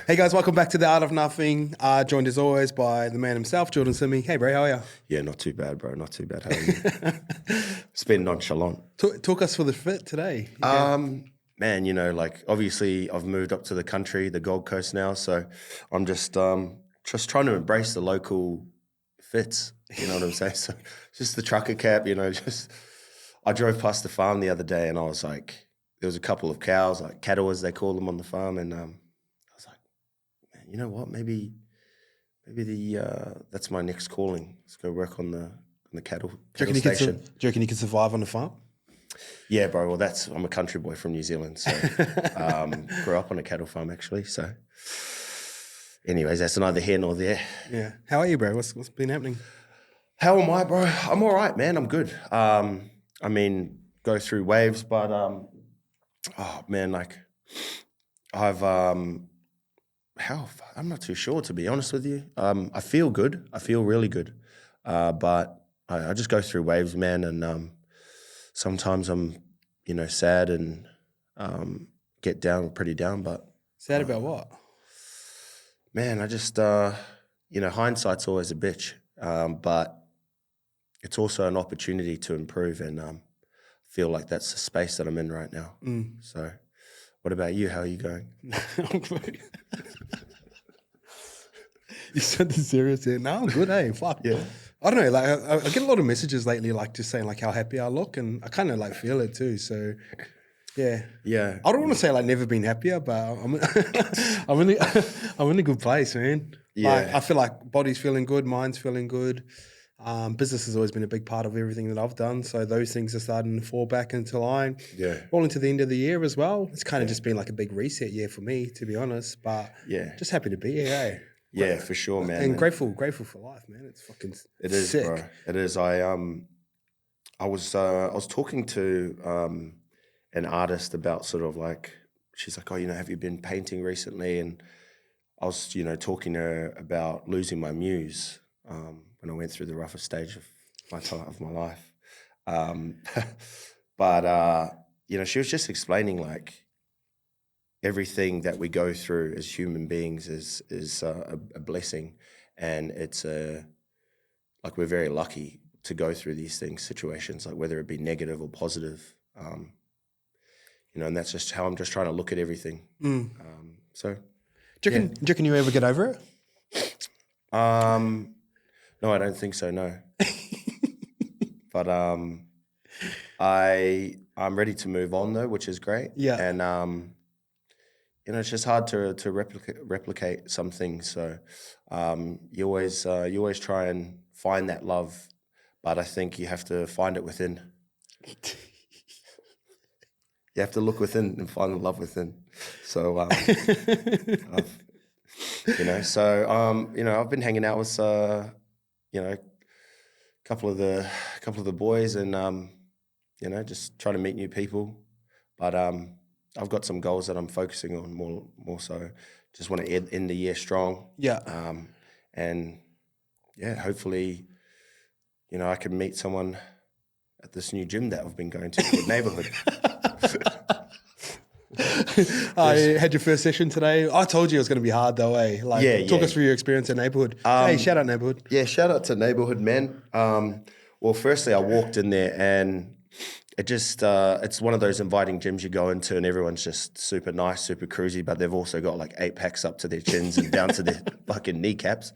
Hey guys, welcome back to The Art of Nothing. Joined as always by the man himself, Jordan Simi. Hey bro, how are you? Yeah, not too bad, bro. Not too bad. How are you? It's been nonchalant. Talk us for the fit today. Man, obviously I've moved up to the country, the Gold Coast now, so I'm just trying to embrace the local fits. You know what I'm saying? So just the trucker cap, just I drove past the farm the other day and I was like, there was a couple of cows, like cattle as they call them on the farm, and I was like, man, you know what? Maybe that's my next calling. Let's go work on the cattle station. Do you reckon you can survive on the farm? Yeah, bro. Well, I'm a country boy from New Zealand, so grew up on a cattle farm actually. So, anyways, that's neither here nor there. Yeah. How are you, bro? What's been happening? How am I, bro? I'm all right, man. I'm good. Go through waves, but I'm not too sure, to be honest with you. I feel good. I feel really good, but I just go through waves, man, and sometimes I'm, sad and get down, pretty down. But Sad about what? man, I just, hindsight's always a bitch, but it's also an opportunity to improve, and feel like that's the space that I'm in right now. So, what about you? How are you going? You said the serious here. No, I'm good, hey, fuck. Yeah. I don't know, like I get a lot of messages lately, like just saying like how happy I look, and I kind of like feel it too. So, yeah. Yeah. I don't want to say like never been happier, but I'm I'm in a good place, man. Yeah. Like, I feel like body's feeling good, mind's feeling good. Business has always been a big part of everything that I've done, so those things are starting to fall back into line. Yeah. Rolling to the end of the year as well. It's kind of just been like a big reset year for me, to be honest. But Yeah. just happy to be here, eh? Yeah, for sure, man. And grateful for life, man. It's fucking It is, sick. bro. It is. I was talking to an artist about sort of like, she's like, oh, have you been painting recently? And I was, talking to her about losing my muse when I went through the roughest stage of my life. But she was just explaining like everything that we go through as human beings is a blessing, and it's like we're very lucky to go through these situations, like whether it be negative or positive, and that's just how I'm just trying to look at everything. So, Do you reckon you ever get over it? No, I don't think so. No, but I'm ready to move on though, which is great. Yeah, and it's just hard to replicate some things. So you always try and find that love, but I think you have to find it within. You have to look within and find the love within. So, I've been hanging out with a couple of the boys, and just trying to meet new people, but I've got some goals that I'm focusing on more so. Just want to end the year strong. Yeah. And yeah, hopefully, I can meet someone at this new gym that I've been going to called Neighborhood. I had your first session today. I told you it was going to be hard though, eh? Talk us through your experience at Neighborhood. Hey, shout out Neighborhood. Yeah, shout out to Neighborhood, man. Well, firstly, I walked in there and it just, it's one of those inviting gyms you go into and everyone's just super nice, super cruisy, but they've also got like 8-packs up to their chins and down to their fucking kneecaps.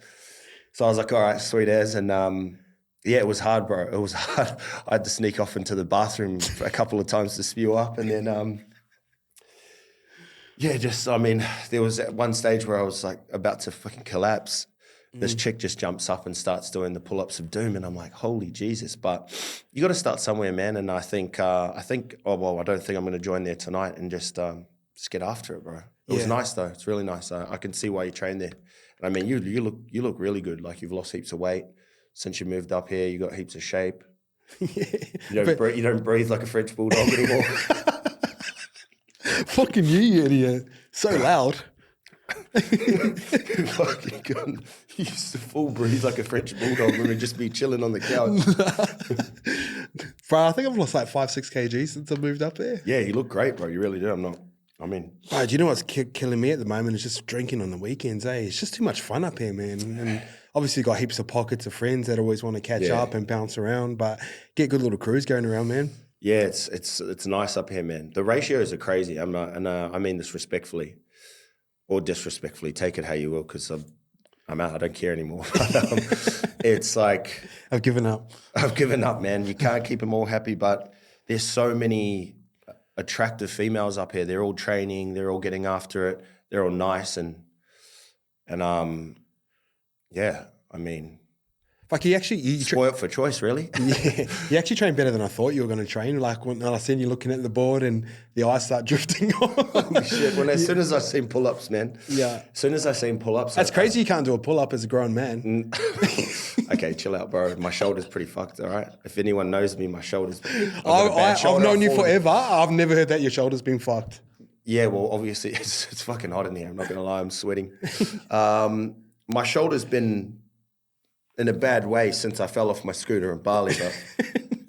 So I was like, all right, sweet as. And it was hard, bro. It was hard. I had to sneak off into the bathroom a couple of times to spew up. And then, there was at one stage where I was like about to fucking collapse. This chick just jumps up and starts doing the pull-ups of doom, and I'm like, holy Jesus. But you got to start somewhere, man. And I think, I don't think I'm going to join there tonight and just get after it, bro. It was nice though. It's really nice. I can see why you train there. And I mean, you look really good. Like you've lost heaps of weight since you moved up here. You got heaps of shape. You don't breathe like a French bulldog anymore. Fucking you idiot. So loud. Fucking God. You used to full breathe like a French bulldog when we'd just be chilling on the couch. Bro, I think I've lost like 5-6 kgs since I moved up there. Yeah, you look great, bro. You really do. I'm not I'm in. Bro, do you know what's killing me at the moment? Is just drinking on the weekends, eh? It's just too much fun up here, man. And obviously got heaps of pockets of friends that always want to catch up and bounce around, but get good little crews going around, man. Yeah, it's nice up here, man. The ratios are crazy. I mean this respectfully or disrespectfully. Take it how you will, because I'm out. I don't care anymore. It's like I've given up. I've given up, man. You can't keep them all happy, but there's so many attractive females up here. They're all training. They're all getting after it. They're all nice yeah. I mean, Like you spoiled for choice, really. Yeah, you actually train better than I thought you were going to train. Like when I seen you looking at the board and the eyes start drifting off. Holy shit! As soon as I seen pull-ups, man. Yeah. As soon as I seen pull-ups, That's crazy. You can't do a pull-up as a grown man. Okay, chill out, bro. My shoulder's pretty fucked. All right. If anyone knows me, my shoulder's. I've known you forever. I've never heard that your shoulder's been fucked. Yeah, well, obviously it's fucking hot in here. I'm not gonna lie, I'm sweating. My shoulder's been in a bad way since I fell off my scooter in Bali.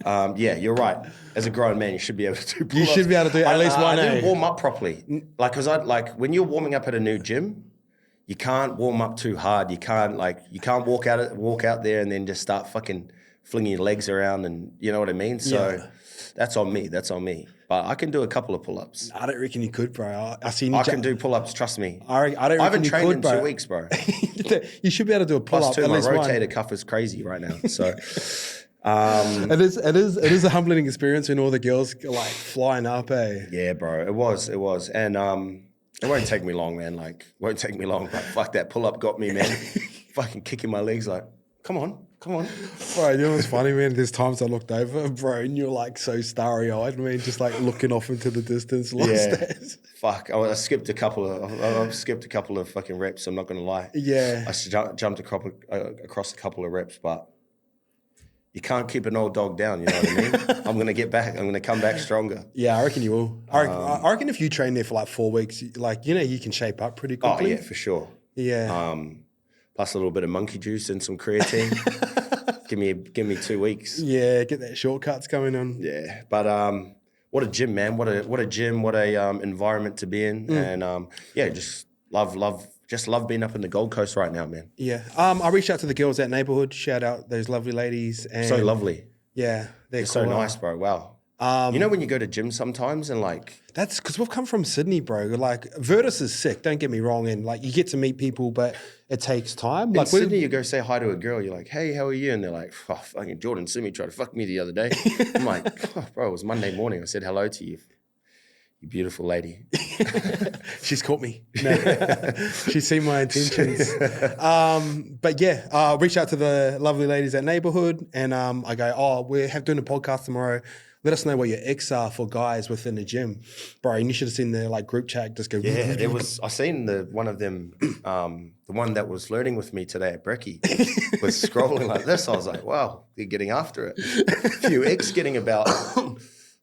But yeah, you're right. As a grown man, you should be able to do pull-ups. You should be able to do at least one. I didn't warm up properly. Like, when you're warming up at a new gym, you can't warm up too hard. You can't walk out there and then just start fucking flinging your legs around, and you know what I mean? So that's on me. But I can do a couple of pull-ups. I don't reckon you could, bro. I can do pull-ups, trust me. I haven't trained in 2 weeks, bro. You should be able to do a pull-up. Plus two, my rotator cuff is crazy right now. So it is a humbling experience when all the girls are like flying up, eh? Yeah, bro. It was. And it won't take me long, man. Like, won't take me long. But fuck, that pull-up got me, man. Fucking kicking my legs like, come on. Bro, you know what's funny, man? There's times I looked over, bro, and you're like so starry-eyed, man, just like looking off into the distance. Fuck, I skipped a couple of fucking reps, I'm not going to lie. Yeah. I jumped across a couple of reps, but you can't keep an old dog down, you know what I mean? I'm going to get back. I'm going to come back stronger. Yeah, I reckon you will. I reckon if you train there for like 4 weeks, like, you can shape up pretty quickly. Oh, yeah, for sure. Yeah. Plus a little bit of monkey juice and some creatine. give me 2 weeks. Yeah, get that shortcuts going on. Yeah, but what a gym, man! What a gym! What a environment to be in, and just love being up in the Gold Coast right now, man. Yeah, I reached out to the girls at neighborhood. Shout out those lovely ladies. And so lovely. Yeah, they're so nice, bro. Wow. You know when you go to gym sometimes and like... That's because we've come from Sydney, bro. Like, Virtus is sick, don't get me wrong. And like, you get to meet people, but it takes time. In Sydney, you go say hi to a girl. You're like, hey, how are you? And they're like, oh, fucking Jordan Simi tried to fuck me the other day. I'm like, oh, bro, it was Monday morning. I said hello to you. You beautiful lady. She's caught me. No. She's seen my intentions. But yeah, reach out to the lovely ladies at neighborhood and I go, we're doing a podcast tomorrow. Let us know what your Icks are for guys within the gym. Bro, and you should have seen the like group chat just go. Yeah, I seen one of them, the one that was flirting with me today at Brekkie was scrolling like this. I was like, wow, they're getting after it. A few Icks getting about.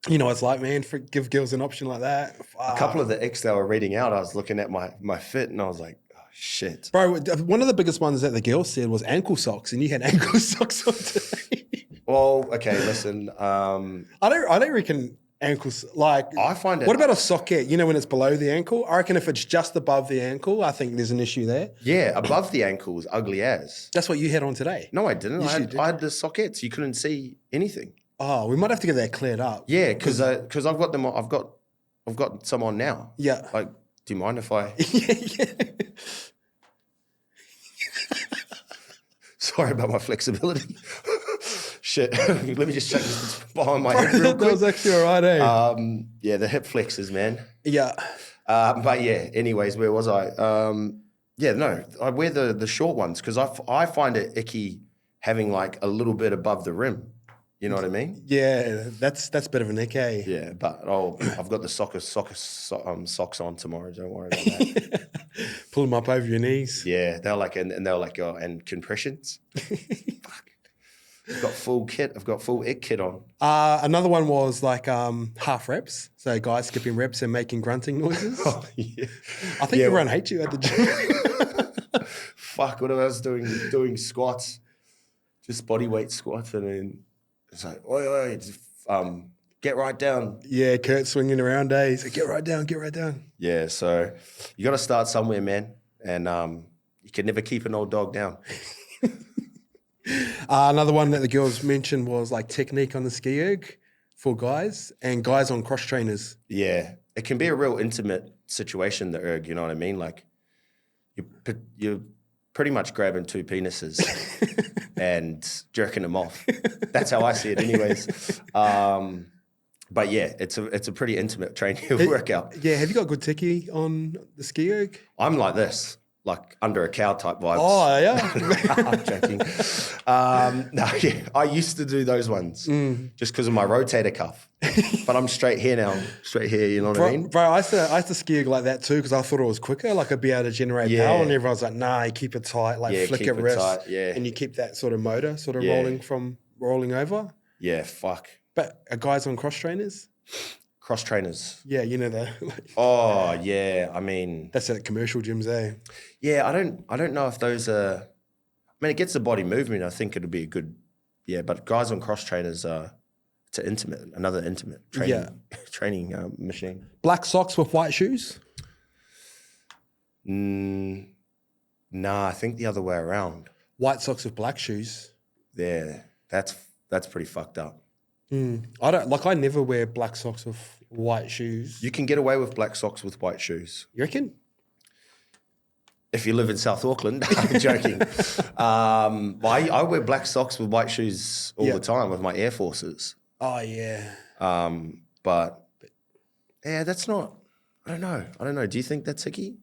You know what it's like, man. Give girls an option like that. A couple of the Icks they were reading out, I was looking at my fit and I was like, oh, shit. Bro, one of the biggest ones that the girls said was ankle socks, and you had ankle socks on today. Well, okay, listen. I don't reckon ankles, like... I find it... What about a socket, when it's below the ankle? I reckon if it's just above the ankle, I think there's an issue there. Yeah, above the ankle is ugly as. That's what you had on today. No, I didn't. I had the sockets. You couldn't see anything. Oh, we might have to get that cleared up. Yeah, because I've got them. I've got some on now. Yeah. Like, do you mind if I? Yeah. Sorry about my flexibility. Shit. Let me just check this behind my head real quick. That was actually all right, eh? Yeah, the hip flexors, man. Yeah. But yeah. Anyways, where was I? Yeah, no. I wear the short ones because I find it icky having like a little bit above the rim. You know what I mean? Yeah, that's a bit of an ick, eh? Yeah, but I've got the socks on tomorrow. Don't worry about that. Pull them up over your knees. Yeah, they're like, and they're like, and compressions. Fuck. I've got full kit. I've got full Ick kit on. Another one was like half reps. So guys skipping reps and making grunting noises. Oh, yeah. I think everyone hates you at the gym. Fuck, what I was doing squats, just body weight squats, and then it's like, oi, get right down. Yeah, Kurt swinging around, He's like, get right down. Yeah, so you got to start somewhere, man. And you can never keep an old dog down. Another one that the girls mentioned was like technique on the ski erg for guys and guys on cross trainers. Yeah, it can be a real intimate situation, the erg, you know what I mean? Like you're pretty much grabbing two penises and jerking them off. That's how I see it anyways. But yeah, it's a pretty intimate training workout. Yeah, have you got good techie on the ski erg? I'm like this. Like under a cow type vibes. Oh, yeah. I'm joking. No, yeah, I used to do those ones just because of my rotator cuff. But I'm straight here now. Straight here, you know what I mean? Bro, I used to ski like that too because I thought it was quicker. Like I'd be able to generate power, and everyone's like, nah, you keep it tight, like flick it wrist. Tight, and you keep that sort of motor sort of rolling over. Yeah, fuck. But are guys on cross trainers? Cross trainers. Yeah, you know that. Oh, yeah. I mean, that's at commercial gyms, eh? Yeah, I don't know if those are. I mean, it gets the body moving. I think it'd be a good. Yeah, but guys on cross trainers are. It's another intimate training machine. Black socks with white shoes? Nah, I think the other way around. White socks with black shoes. Yeah, that's pretty fucked up. I never wear black socks with white shoes. You can get away with black socks with white shoes. You reckon? If you live in South Auckland, I'm joking. I wear black socks with white shoes all the time with my Air Forces. Oh yeah. But yeah, that's not. I don't know. Do you think that's icky?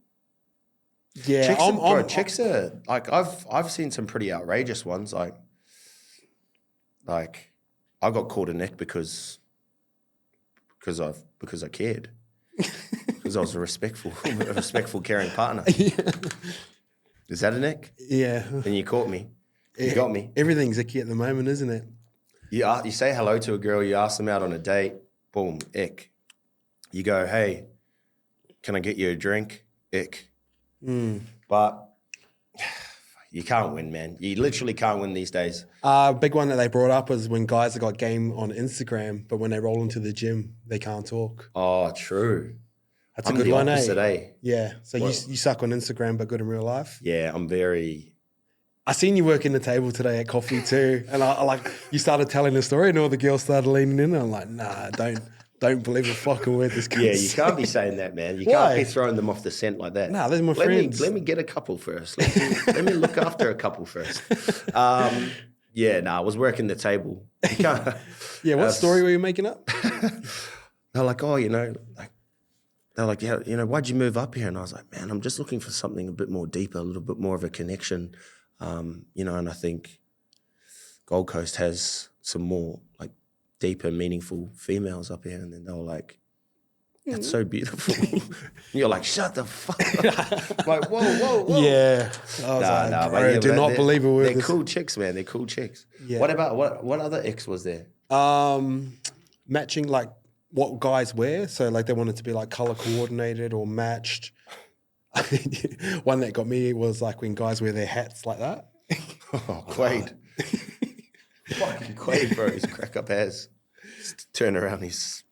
Yeah, chicks are like I've seen some pretty outrageous ones. Like I got called a Nick because I cared. Because I was a respectful, caring partner. Yeah. Is that a Nick? Yeah. Then you caught me. You got me. Everything's icky at the moment, isn't it? You say hello to a girl, you ask them out on a date, boom, ick. You go, hey, can I get you a drink? Ick. But you can't win, man. You literally can't win these days. Big one that they brought up is when guys have got game on Instagram, but when they roll into the gym, they can't talk. Oh, true. That's a good one, opposite, eh? Yeah. So you suck on Instagram, but good in real life? Yeah, I'm very... I seen you working the table today at coffee too. And I like, you started telling the story and all the girls started leaning in. And I'm like, nah, don't believe a fucking word this guy Yeah, you can't be saying that, man. You can't be throwing them off the scent like that. Nah, they're my friends. Let me get a couple first. Let me look after a couple first. I was working the table. You can't, what story were you making up? They're like, oh, they're like, yeah, why'd you move up here? And I was like, man, I'm just looking for something a bit more deeper, a little bit more of a connection. And I think Gold Coast has some more like deeper, meaningful females up here. And then they were like, that's so beautiful. You're like, shut the fuck up. Like, whoa. Yeah. I do not believe a word. They're cool chicks, man. They're cool chicks. Yeah. What about, what other Icks was there? Matching like what guys wear. So like they wanted to be like color coordinated or matched. One that got me was like when guys wear their hats like that. Oh, Quaid. Fucking Quaid, bro. His crack up ass. Just turn around, he's...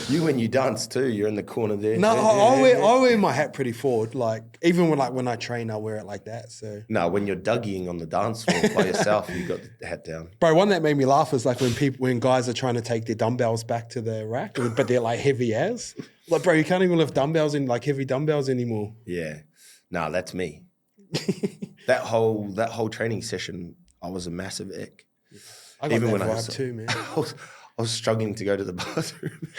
You when you dance too, you're in the corner there. No, I wear my hat pretty forward. Like even when I train, I wear it like that. So no, when you're Dougieing on the dance floor by yourself, you got the hat down. Bro, one that made me laugh is like when guys are trying to take their dumbbells back to the rack, but they're like heavy as. Like, bro, you can't even lift dumbbells in like heavy dumbbells anymore. Yeah, no, that's me. that whole training session, I was a massive ick. I got even that vibe too, man. I was struggling to go to the bathroom.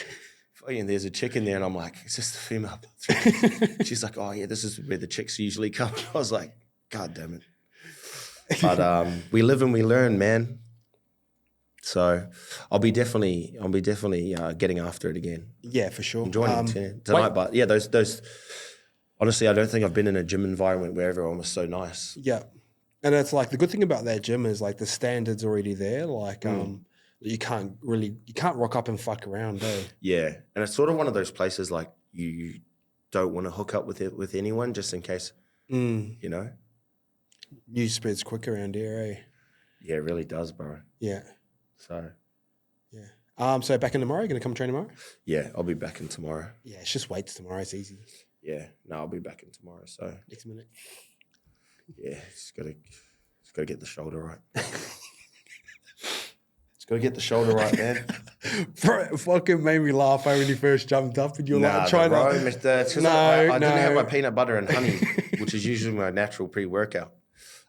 And there's a chick in there, and I'm like, is this the female bathroom? She's like, oh, yeah, this is where the chicks usually come. I was like, God damn it. But we live and we learn, man. So I'll be definitely getting after it again. Yeah, for sure. Enjoying it tonight. But yeah, those honestly, I don't think I've been in a gym environment where everyone was so nice. Yeah. And it's like the good thing about that gym is like the standard's already there. Like you can't rock up and fuck around, eh? Yeah. And it's sort of one of those places like you don't want to hook up with anyone just in case, you know? News spreads quick around here, eh? Yeah, it really does, bro. Yeah. So, yeah. So back in tomorrow, you're going to come train tomorrow? yeah, I'll be back in tomorrow. Yeah, it's just weights tomorrow. It's easy. Yeah, no, I'll be back in tomorrow. So, Next minute. yeah, just gotta get the shoulder right. Just gotta get the shoulder right, man. Bro, it fucking made me laugh when you first jumped up and you're like trying bro, to... it's 'cause I didn't have my peanut butter and honey, which is usually my natural pre-workout.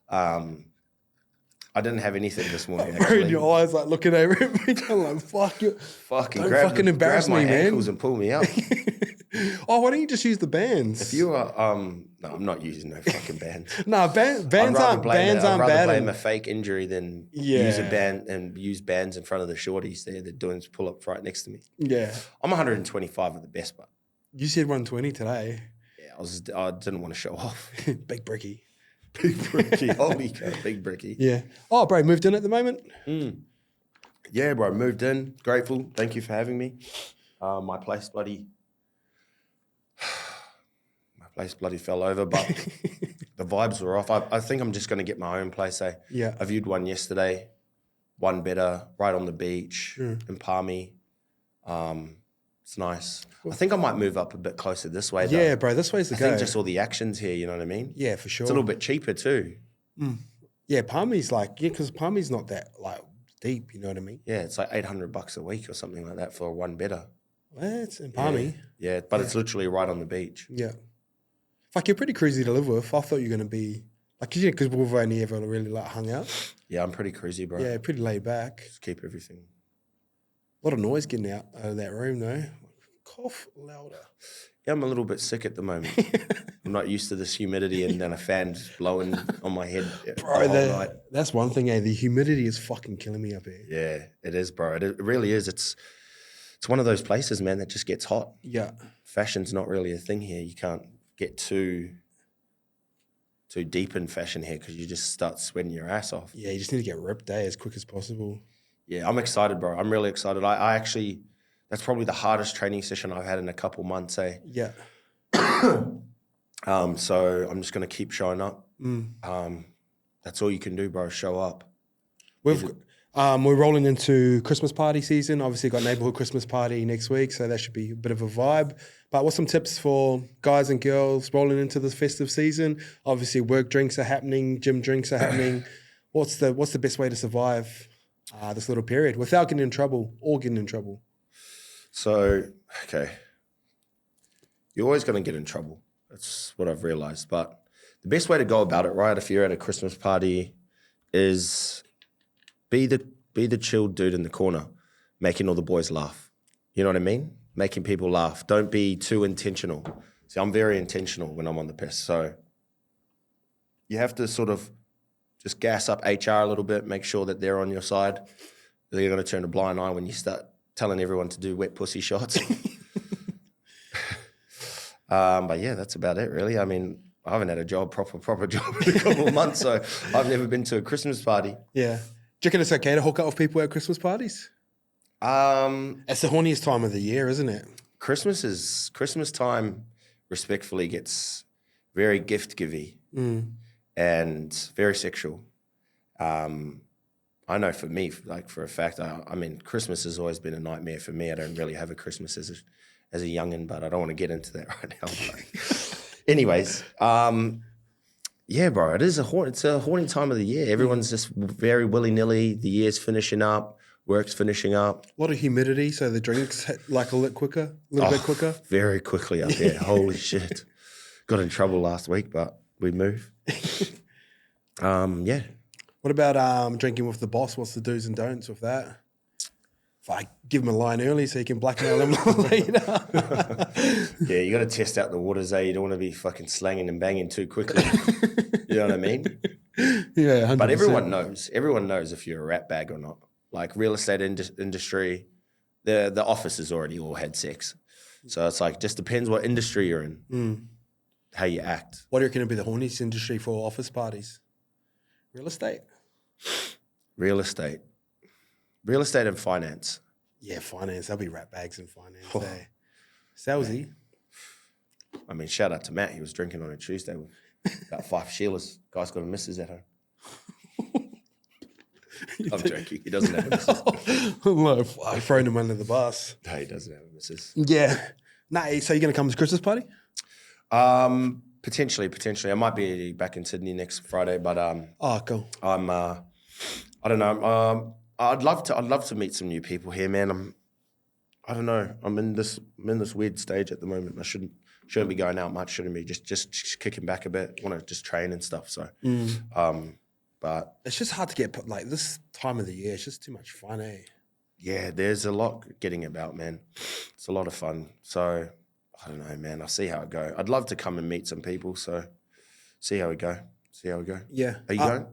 I didn't have anything this morning, Bro, actually. and your eyes like looking over at me. I'm like, fuck you. Fucking Don't fucking embarrass grab my me, man. ankles and pull me up. Oh, why don't you just use the bands? If you are, no, I'm not using no fucking bands. No, bands aren't I'd rather bad. blame a fake injury than use a band and use bands in front of the shorties there. They're doing pull-ups right next to me. Yeah. I'm 125 at the best, but You said 120 today. yeah, I didn't want to show off. Big bricky. Big bricky, holy cow, big bricky. Yeah. Oh, bro, moved in at the moment? Yeah, bro, moved in. Grateful. Thank you for having me. My place bloody fell over, but the vibes were off. I think I'm just going to get my own place, eh? Yeah. I viewed one yesterday, one better, right on the beach in Palmy. It's nice. I think I might move up a bit closer this way, though. Yeah, bro, this way's the go. I think just all the actions here, you know what I mean? Yeah, for sure. It's a little bit cheaper too. Yeah, Palmy's because Palmy's not that like deep, you know what I mean? Yeah, it's like $800 a week or something like that for one better. Well, it's in Palmy. Yeah, but it's literally right on the beach. Yeah. Fuck, you're pretty cruisy to live with. I thought you were going to be, like, because we've only ever really, like, hung out. Yeah, I'm pretty cruisy, bro. Yeah, pretty laid back. Just keep everything. A lot of noise getting out of that room, though. Cough louder. Yeah, I'm a little bit sick at the moment. I'm not used to this humidity and then a fan just blowing on my head Bro, the whole night. That's one thing, eh? The humidity is fucking killing me up here. Yeah, it is, bro. It really is. It's one of those places, man, that just gets hot. Yeah. Fashion's not really a thing here. You can't get too deep in fashion here because you just start sweating your ass off. Yeah, you just need to get ripped, as quick as possible. Yeah, I'm excited, bro. I'm really excited. I actually, that's probably the hardest training session I've had in a couple months, eh? Yeah. So I'm just going to keep showing up. That's all you can do, bro. Show up. We're rolling into Christmas party season. Obviously, got neighborhood Christmas party next week, so that should be a bit of a vibe. But what's some tips for guys and girls rolling into this festive season? Obviously, work drinks are happening, gym drinks are happening. What's the best way to survive this little period without getting in trouble or getting in trouble? So, okay, you're always going to get in trouble. That's what I've realized. But the best way to go about it, right, if you're at a Christmas party, is be the chilled dude in the corner, making all the boys laugh. You know what I mean? Making people laugh. Don't be too intentional. See, I'm very intentional when I'm on the piss. So you have to sort of just gas up HR a little bit, make sure that they're on your side. They're going to turn a blind eye when you start telling everyone to do wet pussy shots. But yeah, that's about it, really. I mean, I haven't had a job, proper job in a couple of months, so I've never been to a Christmas party. Yeah. Do you reckon it's okay to hook up with people at Christmas parties? It's the horniest time of the year, isn't it? Christmas time, respectfully, gets very gift-givey and very sexual. I know for me, like for a fact, I mean, Christmas has always been a nightmare for me. I don't really have a Christmas as a youngin', but I don't want to get into that right now. Anyways, yeah, bro, it's a horny time of the year. Everyone's just very willy-nilly. The year's finishing up. Work's finishing up. A lot of humidity, so the drinks like a little bit quicker. Very quickly up here. Holy shit. Got in trouble last week, but we move. Yeah. What about drinking with the boss? What's the do's and don'ts with that? If I give him a line early so you can blackmail him later. Yeah, you got to test out the waters, eh? You don't want to be fucking slanging and banging too quickly. You know what I mean? Yeah, 100%. But everyone knows. Everyone knows if you're a rat bag or not. Like real estate industry, the officers already all had sex. So it's like, just depends what industry you're in, how you act. What do you reckon would be the horniest industry for office parties? Real estate? Real estate and finance. Yeah, finance. There'll be rat bags in finance. Eh? Salesy. I mean, shout out to Matt. He was drinking on a Tuesday with about 5 Sheilas. Guy's got a missus at home. I'm joking. He doesn't have a missus. Look, I've thrown him under the bus. No, he doesn't have a missus. Yeah. Nah, so you're going to come to the Christmas party? Potentially. I might be back in Sydney next Friday, but Oh, cool. I'm I don't know. I'd love to meet some new people here, man. I don't know. I'm in this weird stage at the moment. I shouldn't be going out much. Shouldn't be just kicking back a bit. Want to just train and stuff. So, but it's just hard to get like this time of the year. It's just too much fun, eh? Yeah, there's a lot getting about, man. It's a lot of fun. So I don't know, man. I'll see how it go. I'd love to come and meet some people. So see how we go. Yeah. Are you going?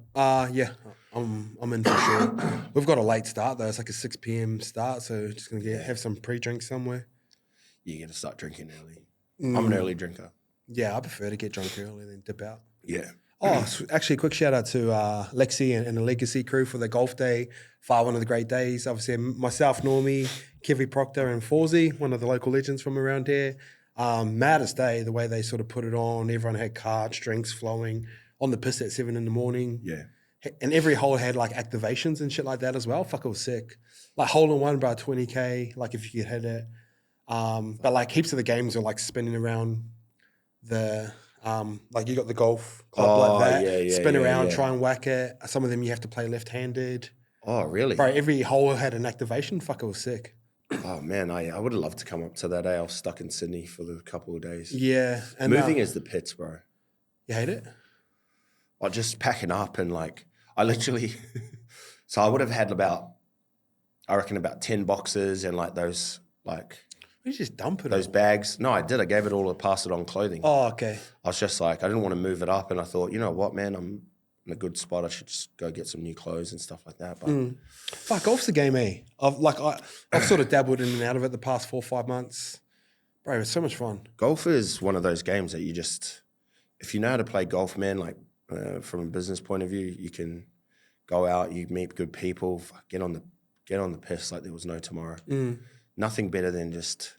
Yeah. I'm in for sure. We've got a late start though. It's like a 6 p.m. start, so just gonna have some pre-drinks somewhere. You're gonna start drinking early. I'm an early drinker. Yeah, I prefer to get drunk early than dip out. Yeah. Oh, actually, a quick shout out to Lexi and the Legacy crew for the golf day. One of the great days. Obviously, myself, Normie, Kevy Proctor, and Forzy, one of the local legends from around here. Maddest day, the way they sort of put it on. Everyone had cards, drinks flowing on the piss at 7 a.m. Yeah. And every hole had like activations and shit like that as well. Fuck, it was sick. Like hole in one, bro, 20K. Like if you could hit it. But like heaps of the games are like spinning around the. Like you got the golf club like that, spin around, try and whack it. Some of them you have to play left-handed. Oh, really? Bro, every hole had an activation. Fuck, it was sick. Oh, man, I would have loved to come up to that day. I was stuck in Sydney for the couple of days. Yeah. And moving is the pits, bro. You hate it? Or just packing up and like, I literally, so I would have had about 10 boxes and like those like, you just dump it. Those bags. No, I did. I gave it all to pass it on clothing. Oh, okay. I was just like, I didn't want to move it up. And I thought, you know what, man, I'm in a good spot. I should just go get some new clothes and stuff like that. But fuck, golf's the game, eh? I've sort of dabbled in and out of it the past 4 or 5 months. Bro, it's so much fun. Golf is one of those games that you just, if you know how to play golf, man, like from a business point of view, you can go out, you meet good people, get on the piss like there was no tomorrow. Nothing better than just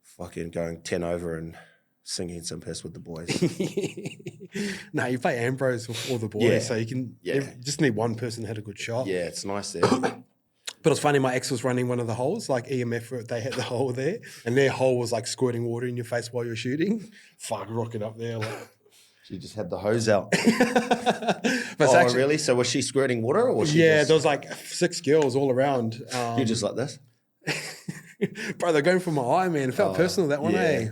fucking going 10 over and singing some piss with the boys. Nah, you play Ambrose with all the boys, so you can you just need one person to hit a good shot. Yeah, it's nice there. But it's funny, my ex was running one of the holes, like EMF, they had the hole there, and their hole was like squirting water in your face while you're shooting. Fuck, rocking up there. Like. She just had the hose out. But actually, really? So was she squirting water or was she there was like 6 girls all around. You just like this? Bro, they're going for my eye, man. It felt personal, that one, eh?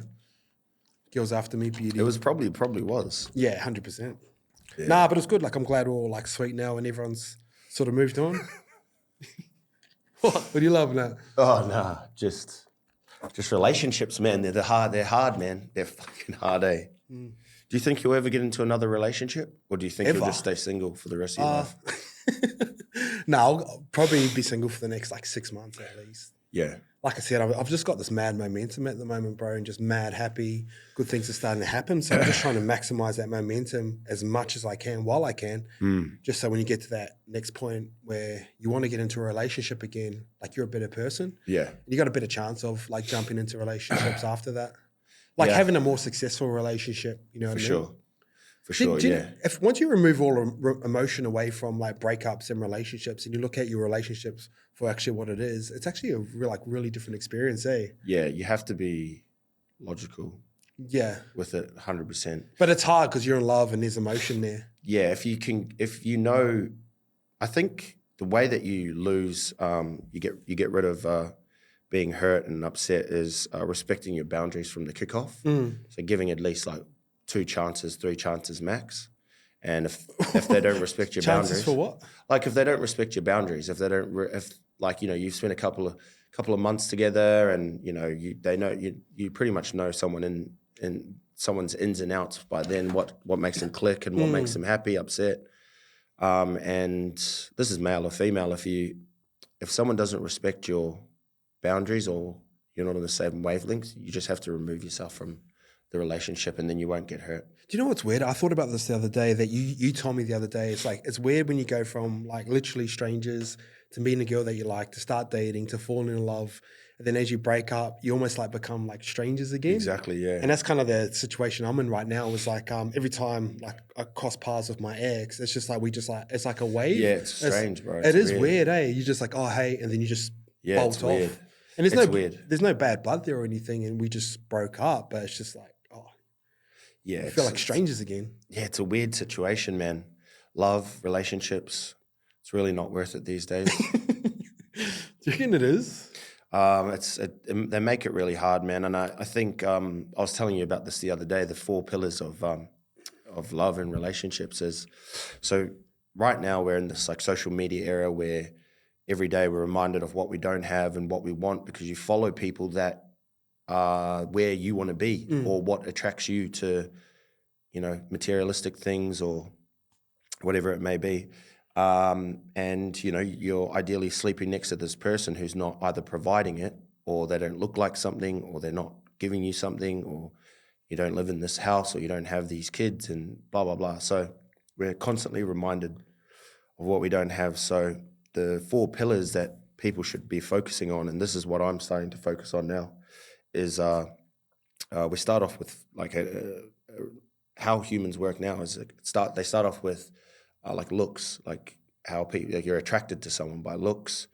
Girls after me, beauty. It was probably was. Yeah, 100%. Yeah. Nah, but it's good. Like, I'm glad we're all like sweet now and everyone's sort of moved on. What are you laughing at? Oh, nah. Just relationships, man. They're hard, man. They're fucking hard, eh? Do you think you'll ever get into another relationship? Or do you think you'll just stay single for the rest of your life? No, I'll probably be single for the next like 6 months at least. Yeah. Like I said, I've just got this mad momentum at the moment, bro, and just mad happy. Good things are starting to happen. So I'm just trying to maximize that momentum as much as I can while I can. Just so when you get to that next point where you want to get into a relationship again, like you're a better person. Yeah. You got a better chance of like jumping into relationships after that. Like having a more successful relationship, you know what I mean? For sure, yeah. If once you remove all emotion away from like breakups and relationships, and you look at your relationships for actually what it is, it's actually a really different experience, eh? Yeah, you have to be logical. Yeah, with it, 100%. But it's hard because you're in love and there's emotion there. Yeah, if you know, I think the way that you lose, you get rid of being hurt and upset is respecting your boundaries from the kickoff. So giving at least like 2 chances, 3 chances max. And if they don't respect your boundaries. Chances for what? Like if they don't respect your boundaries, if like, you know, you've spent a couple of months together and, you know, you pretty much know someone in someone's ins and outs by then, what makes them click and what makes them happy, upset. And this is male or female. If someone doesn't respect your boundaries or you're not on the same wavelength, you just have to remove yourself from the relationship and then you won't get hurt. Do you know what's weird? I thought about this the other day that you told me the other day. It's like, it's weird when you go from like literally strangers to meeting a girl that you like, to start dating, to falling in love. And then as you break up, you almost like become like strangers again. Exactly, yeah. And that's kind of the situation I'm in right now. Is like every time like I cross paths with my ex, it's just like it's like a wave. Yeah, it's strange, bro. It is weird, eh? You just like, oh hey, and then you just bolt it's off. weird. And Weird. There's no bad blood there or anything, and we just broke up. But it's just like, yeah, I feel like strangers again. Yeah, it's a weird situation, man. Love, relationships, it's really not worth it these days. Do you reckon it is? They make it really hard, man. And I think I was telling you about this the other day. The 4 pillars of love and relationships is so. Right now we're in this like social media era where every day we're reminded of what we don't have and what we want because you follow people that are where you want to be or what attracts you to, materialistic things or whatever it may be. And, you're ideally sleeping next to this person who's not either providing it or they don't look like something or they're not giving you something or you don't live in this house or you don't have these kids and blah, blah, blah. So we're constantly reminded of what we don't have. So the 4 pillars that people should be focusing on, and this is what I'm starting to focus on now, is we start off with like how humans work now is they start off with like looks, like how people like you're attracted to someone by looks,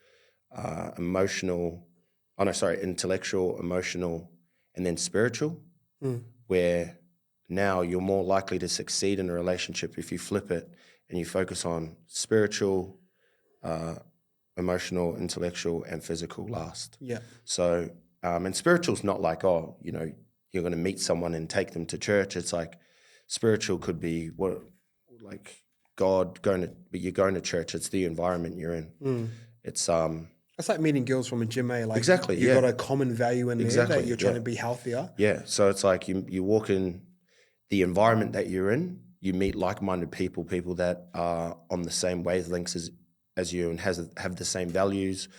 intellectual, emotional, and then spiritual, where now you're more likely to succeed in a relationship if you flip it and you focus on spiritual, emotional, intellectual, and physical last. Yeah. So, and spiritual's not like, you're going to meet someone and take them to church. It's like spiritual could be like God you're going to church. It's the environment you're in. It's like meeting girls from a gym, eh? Like exactly, you've got a common value in there that you're trying to be healthier. Yeah. So it's like you walk in the environment that you're in, you meet like-minded people that are on the same wavelengths as you and have the same values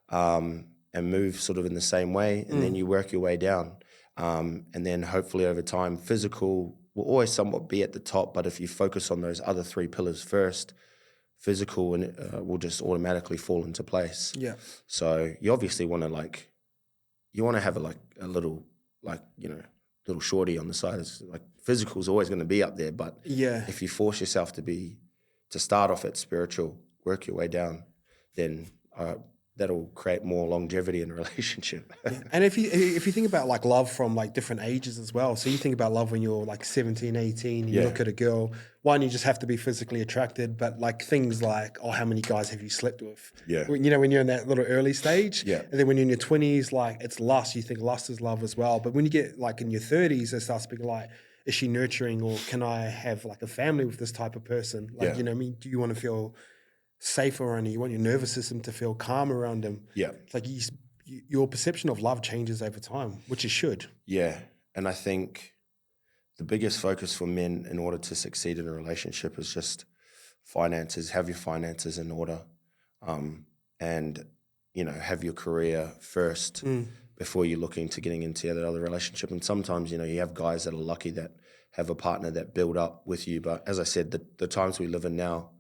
and move sort of in the same way. And then you work your way down. And then hopefully over time, physical will always somewhat be at the top. But if you focus on those other 3 pillars first, physical will just automatically fall into place. Yeah. So you obviously want to have a little little shorty on the side. It's like physical is always going to be up there, but if you force yourself to start off at spiritual, work your way down, then that'll create more longevity in a relationship. And if you think about like love from like different ages as well, so you think about love when you're like 17, 18, and you look at a girl, one, you just have to be physically attracted, but like things like, how many guys have you slept with? Yeah. When you're in that little early stage. Yeah. And then when you're in your 20s, like it's lust, you think lust is love as well. But when you get like in your 30s, it starts being like, is she nurturing or can I have like a family with this type of person? Like, you know what I mean? Do you want to feel safer around him? You want your nervous system to feel calm around him. Yeah. It's like your perception of love changes over time, which it should. Yeah. And I think the biggest focus for men in order to succeed in a relationship is just finances. Have your finances in order, and have your career first before you're looking to getting into the other relationship. And sometimes you have guys that are lucky that have a partner that build up with you. But as I said, the times we live in now,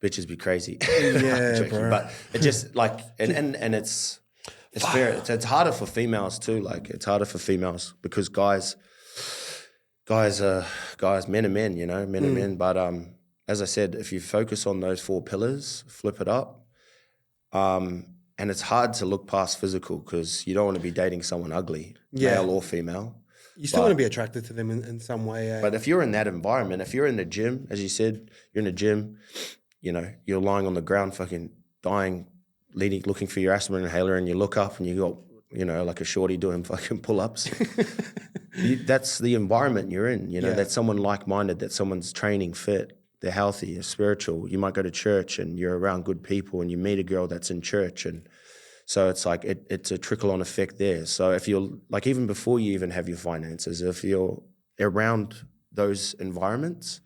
bitches be crazy. Yeah, bro. But it just like and it's fair. It's harder for females too. Like it's harder for females because guys, men are men, men are men. But as I said, if you focus on those 4 pillars, flip it up. And it's hard to look past physical because you don't want to be dating someone ugly, male or female. You still want to be attracted to them in some way. But if you're in that environment, if you're in the gym, as you said, you're in a gym, you're lying on the ground fucking dying, looking for your asthma inhaler and you look up and you got, like a shorty doing fucking pull-ups. That's the environment you're in, that's someone like-minded, that someone's training fit, they're healthy, they're spiritual. You might go to church and you're around good people and you meet a girl that's in church. And so it's like, it's a trickle-on effect there. So if you're, like even before you even have your finances, if you're around those environments,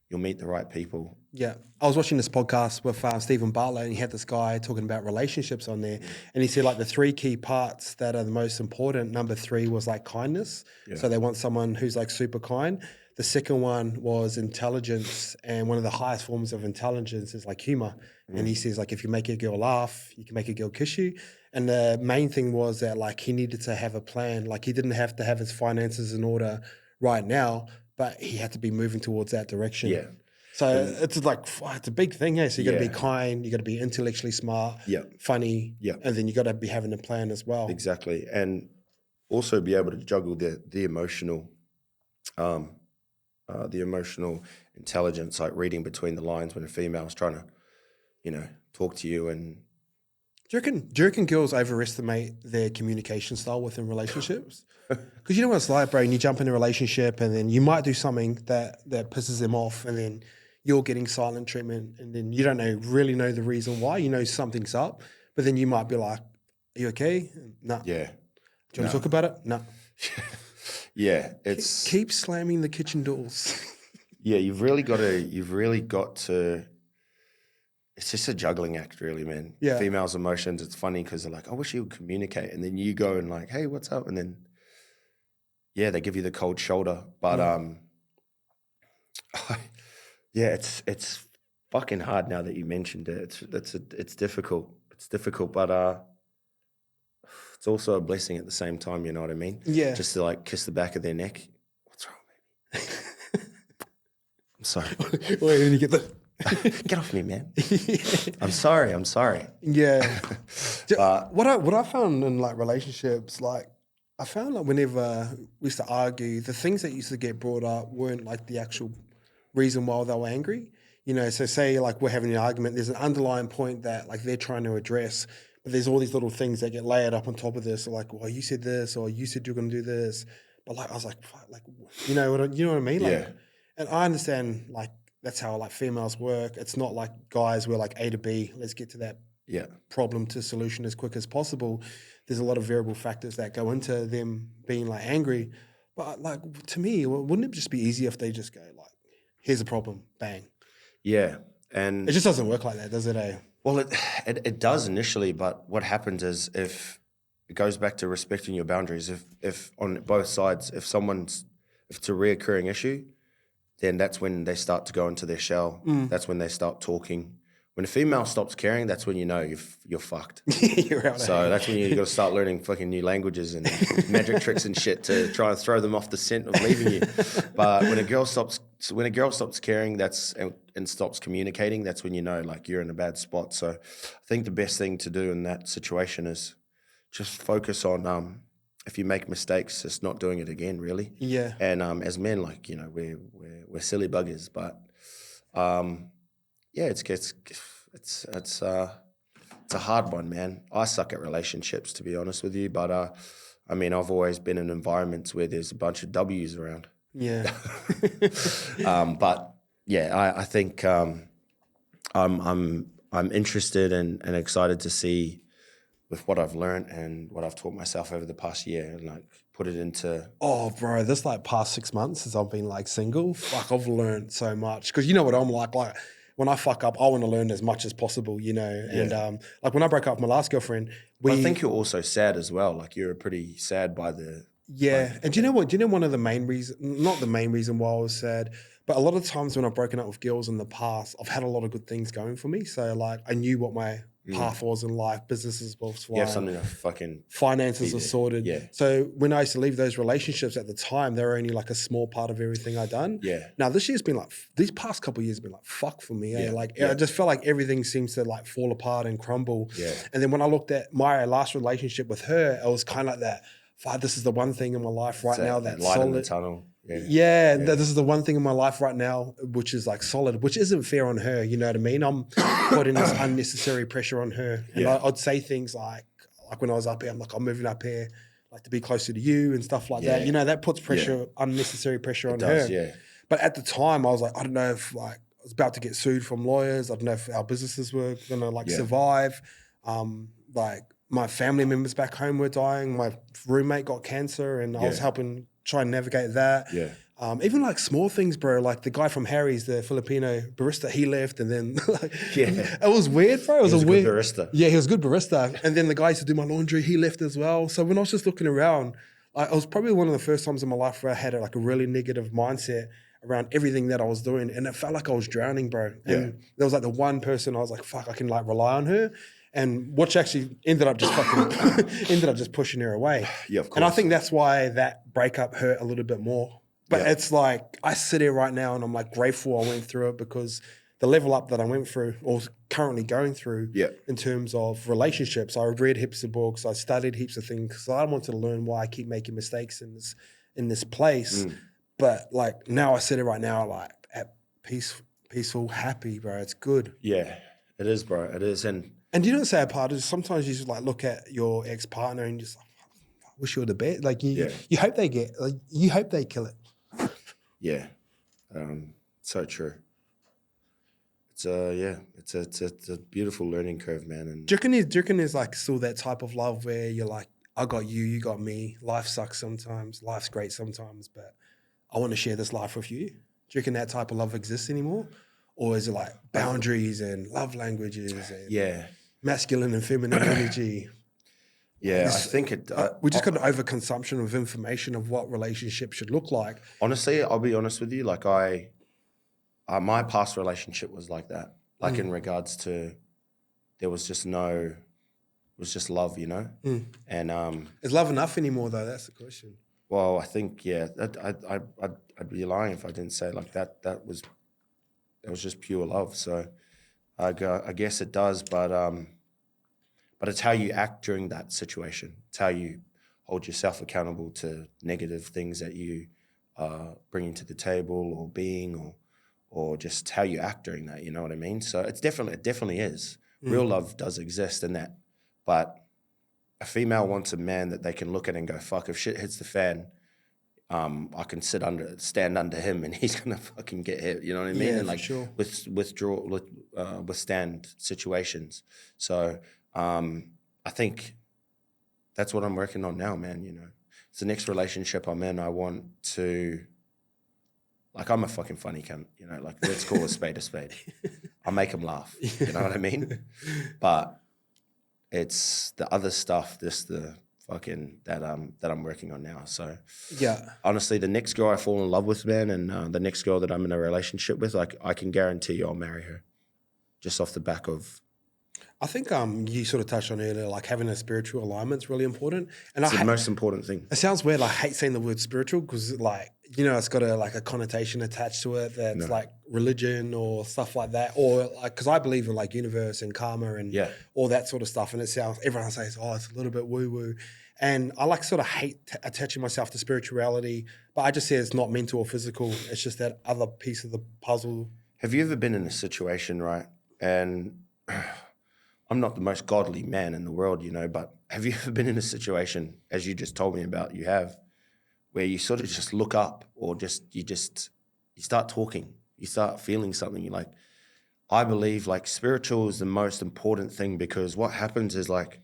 you'll meet the right people. Yeah. I was watching this podcast with Stephen Bartlett and he had this guy talking about relationships on there. And he said like the 3 key parts that are the most important, number 3 was like kindness. Yeah. So they want someone who's like super kind. The second one was intelligence, and one of the highest forms of intelligence is like humor. And he says like if you make a girl laugh, you can make a girl kiss you. And the main thing was that like he needed to have a plan. Like he didn't have to have his finances in order right now, but he had to be moving towards that direction. Yeah. So it's like, it's a big thing. Yeah. So you got to be Yeah. kind, you got to be intellectually smart, funny. Yeah. And then you got to be having a plan as well. Exactly. And also be able to juggle the emotional intelligence, like reading between the lines when a female's trying to, talk to you. And Do you reckon girls overestimate their communication style within relationships? Because you know what it's like, bro. And you jump in a relationship, and then you might do something that pisses them off, and then you're getting silent treatment, and then you don't really know the reason why. You know something's up, but then you might be like, "Are you okay?" No. Yeah. Do you want to talk about it? No. Yeah. It's keep slamming the kitchen doors. Yeah, you've really got to. It's just a juggling act, really, man. Yeah. Females' emotions. It's funny because they're like, "I wish you would communicate," and then you go and like, "Hey, what's up?" And then, yeah, they give you the cold shoulder. But yeah, it's fucking hard now that you mentioned it. It's difficult. It's difficult, but it's also a blessing at the same time. You know what I mean? Yeah. Just to like kiss the back of their neck. What's wrong, baby? I'm sorry. Wait, when you get the Get off me, man. I'm sorry. Yeah. What I found in like relationships, like I found like whenever we used to argue, the things that used to get brought up weren't like the actual reason why they were angry. So say like we're having an argument, there's an underlying point that like they're trying to address, but there's all these little things that get layered up on top of this. So like, well, you said this, or you said you're going to do this, but like I was like, fuck, like, you know what I mean? Like, Yeah. And I understand like that's how like females work. It's not like guys were like A to B. Let's get to that problem to solution as quick as possible. There's a lot of variable factors that go into them being like angry. But like to me, wouldn't it just be easier if they just go like, here's a problem, bang. Yeah. And it just doesn't work like that, does it? Well, it does initially, but what happens is if it goes back to respecting your boundaries, if on both sides, if it's a reoccurring issue, then that's when they start to go into their shell. That's when they start talking. When a female stops caring, that's when you know you're fucked. You're out. So that's when you got to start learning fucking new languages and magic tricks and shit to try and throw them off the scent of leaving you. But when a girl stops caring, and stops communicating, that's when you know like you're in a bad spot. So I think the best thing to do in that situation is just focus on if you make mistakes, just not doing it again, really. Yeah. And as men, like we're silly buggers, but yeah, it's a hard one, man. I suck at relationships, to be honest with you, but I mean, I've always been in environments where there's a bunch of W's around. Yeah. But yeah, I think I'm interested and excited to see with what I've learned and what I've taught myself over the past year and like put it into... Oh, bro, this like past 6 months since I've been like single, fuck, I've learned so much. Because you know what I'm like when I fuck up, I want to learn as much as possible, And like when I broke up with my last girlfriend, I think you're also sad as well. Like you're pretty sad by the... Yeah. And do you know what? Do you know one of the main reasons, not the main reason why I was sad, but a lot of times when I've broken up with girls in the past, I've had a lot of good things going for me. So like I knew what my path was in life, businesses was flying. You have something to fucking... Finances are sorted. Yeah. So when I used to leave those relationships at the time, they were only like a small part of everything I'd done. Yeah. Now this year's been like, these past couple of years have been like, fuck for me. I just felt like everything seems to like fall apart and crumble. Yeah. And then when I looked at my last relationship with her, it was kind of like that, fuck, this is the one thing in my life right now that's light solid. in the tunnel. This is the one thing in my life right now which is like solid, which isn't fair on her, you know what I mean? I'm putting this unnecessary pressure on her. And I'd say things like when I was up here, I'm like, I'm moving up here like to be closer to you and stuff like that. You know, that puts pressure, unnecessary pressure on her. Yeah. But at the time I was like, I don't know if like I was about to get sued from lawyers. I don't know if our businesses were gonna like survive. Like my family members back home were dying. My roommate got cancer and I was helping try and navigate that. Yeah. Even like small things, bro. Like the guy from Harry's, the Filipino barista, he left, and then it was weird, bro. It was a weird barista. Yeah, he was a good barista. And then the guy used to do my laundry, he left as well. So when I was just looking around, it was probably one of the first times in my life where I had a really negative mindset around everything that I was doing, and it felt like I was drowning, bro. And there was like the one person I was like, fuck, I can like rely on her. and which actually ended up just pushing her away. Yeah, of course. And I think that's why that breakup hurt a little bit more. But it's like I sit here right now and I'm like grateful I went through it, because the level up that I went through or currently going through in terms of relationships, I read heaps of books, I studied heaps of things because I wanted to learn why I keep making mistakes in this place. But like now I sit here right now like at peaceful, happy, bro. It's good. Yeah, it is, bro. It is. And you know the sad part is sometimes you just like look at your ex-partner and just like, I wish you were the best. Like you hope they you hope they kill it. Yeah, so true. It's it's a beautiful learning curve, man. And Do you reckon there's like still that type of love where you're like, I got you, you got me. Life sucks sometimes, life's great sometimes, but I want to share this life with you. Do you reckon that type of love exists anymore? Or is it like boundaries and love languages and masculine and feminine energy? Yeah, I think it. We just got an overconsumption of information of what relationships should look like. Honestly, I'll be honest with you. Like my past relationship was like that. Like in regards to, there was just it was just love, you know. And is love enough anymore though? That's the question. Well, I think I'd be lying if I didn't say like that. That was just pure love. So I guess it does, but it's how you act during that situation. It's how you hold yourself accountable to negative things that you are bringing to the table or being, or just how you act during that. You know what I mean? So it definitely is. Real love does exist in that. But a female wants a man that they can look at and go, fuck, if shit hits the fan, I can stand under him and he's gonna fucking get hit. You know what I mean? Yeah, and like for sure. withstand situations. So I think that's what I'm working on now, man. You know, it's the next relationship I'm in. I want to, like, I'm a fucking funny cunt, you know, like, let's call a spade a spade. I make him laugh, you know what I mean? But it's the other stuff, the fucking that I'm working on now. So honestly, the next girl I fall in love with, man, and the next girl that I'm in a relationship with, like, I can guarantee you I'll marry her, just off the back of. I think you sort of touched on earlier, like having a spiritual alignment is really important. And It's the most important thing. It sounds weird. I hate saying the word spiritual because, like, you know, it's got a connotation attached to it that's like religion or stuff like that. Or like, because I believe in like universe and karma and all that sort of stuff. And it sounds, everyone says, oh, it's a little bit woo woo. And I like sort of hate attaching myself to spirituality, but I just say it's not mental or physical. It's just that other piece of the puzzle. Have you ever been in a situation, right? And I'm not the most godly man in the world, you know, but have you ever been in a situation, as you just told me about, you have, where you sort of just look up or you start talking, you start feeling something. You're like, I believe like spiritual is the most important thing, because what happens is like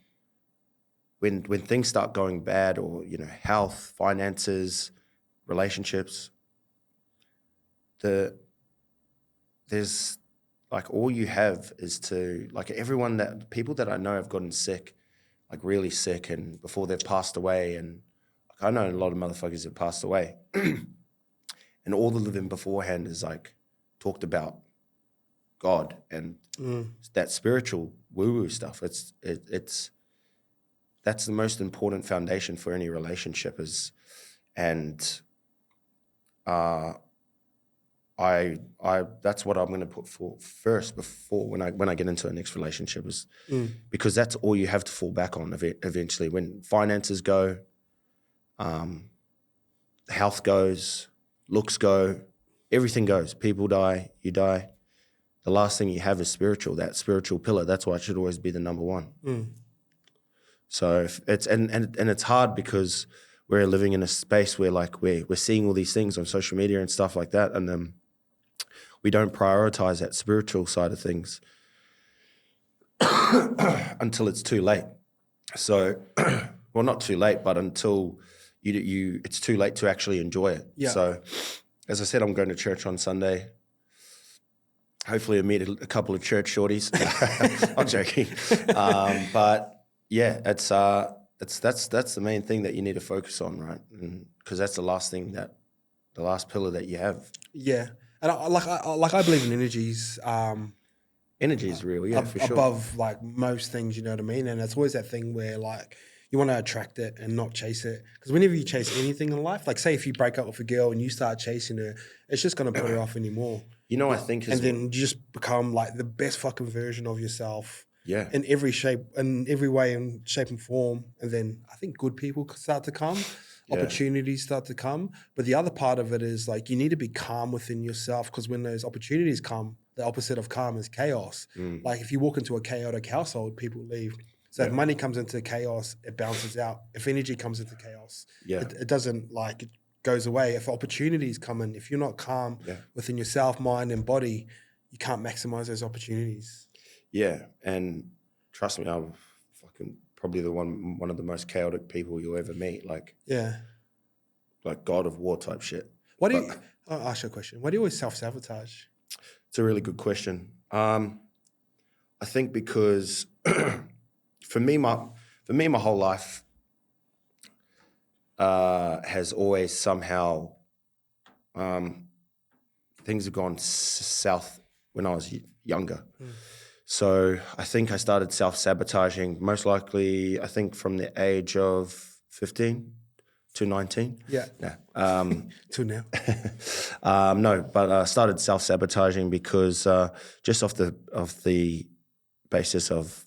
when things start going bad, or, you know, health, finances, relationships, there's like all you have is to, like, people that I know have gotten sick, like really sick, and before they've passed away, and like, I know a lot of motherfuckers have passed away, and all the living beforehand is like talked about God and that spiritual woo-woo stuff. It's that's the most important foundation for any relationship is, and I that's what I'm going to put for first before when I get into the next relationship is because that's all you have to fall back on eventually. When finances go, health goes, looks go, everything goes. People die, you die. The last thing you have is spiritual, that spiritual pillar. That's why it should always be the number one. So if it's and it's hard because we're living in a space where like we're seeing all these things on social media and stuff like that, and we don't prioritize that spiritual side of things until it's too late. So, well, not too late, but until it's too late to actually enjoy it. Yeah. So, as I said, I'm going to church on Sunday. Hopefully, I meet a couple of church shorties. I'm joking, but yeah, that's the main thing that you need to focus on, right? Because that's the last pillar that you have. Yeah. And I believe in energies. Energy is real, yeah, for sure. above like most things, you know what I mean? And it's always that thing where like you want to attract it and not chase it. Because whenever you chase anything in life, like say if you break up with a girl and you start chasing her, it's just going to put her off anymore. You know, I think And then you just become like the best fucking version of yourself. Yeah. In every shape, in every way and shape and form. And then I think good people start to come. Opportunities start to come. But the other part of it is like you need to be calm within yourself, because when those opportunities come, the opposite of calm is chaos. Like if you walk into a chaotic household, people leave. So if money comes into chaos, it bounces out. If energy comes into chaos, it doesn't like it goes away. If opportunities come in, if you're not calm within yourself, mind and body, you can't maximize those opportunities. Yeah, and trust me, I'm fucking probably one of the most chaotic people you'll ever meet. Like God of War type shit. What do you? I'll ask you a question. Why do you always self-sabotage? It's a really good question. I think because for me, my whole life has always somehow things have gone south when I was younger. So I think I started self-sabotaging most likely, I think from the age of 15 to 19. Yeah. Till now. No, but I started self-sabotaging because just off the basis of,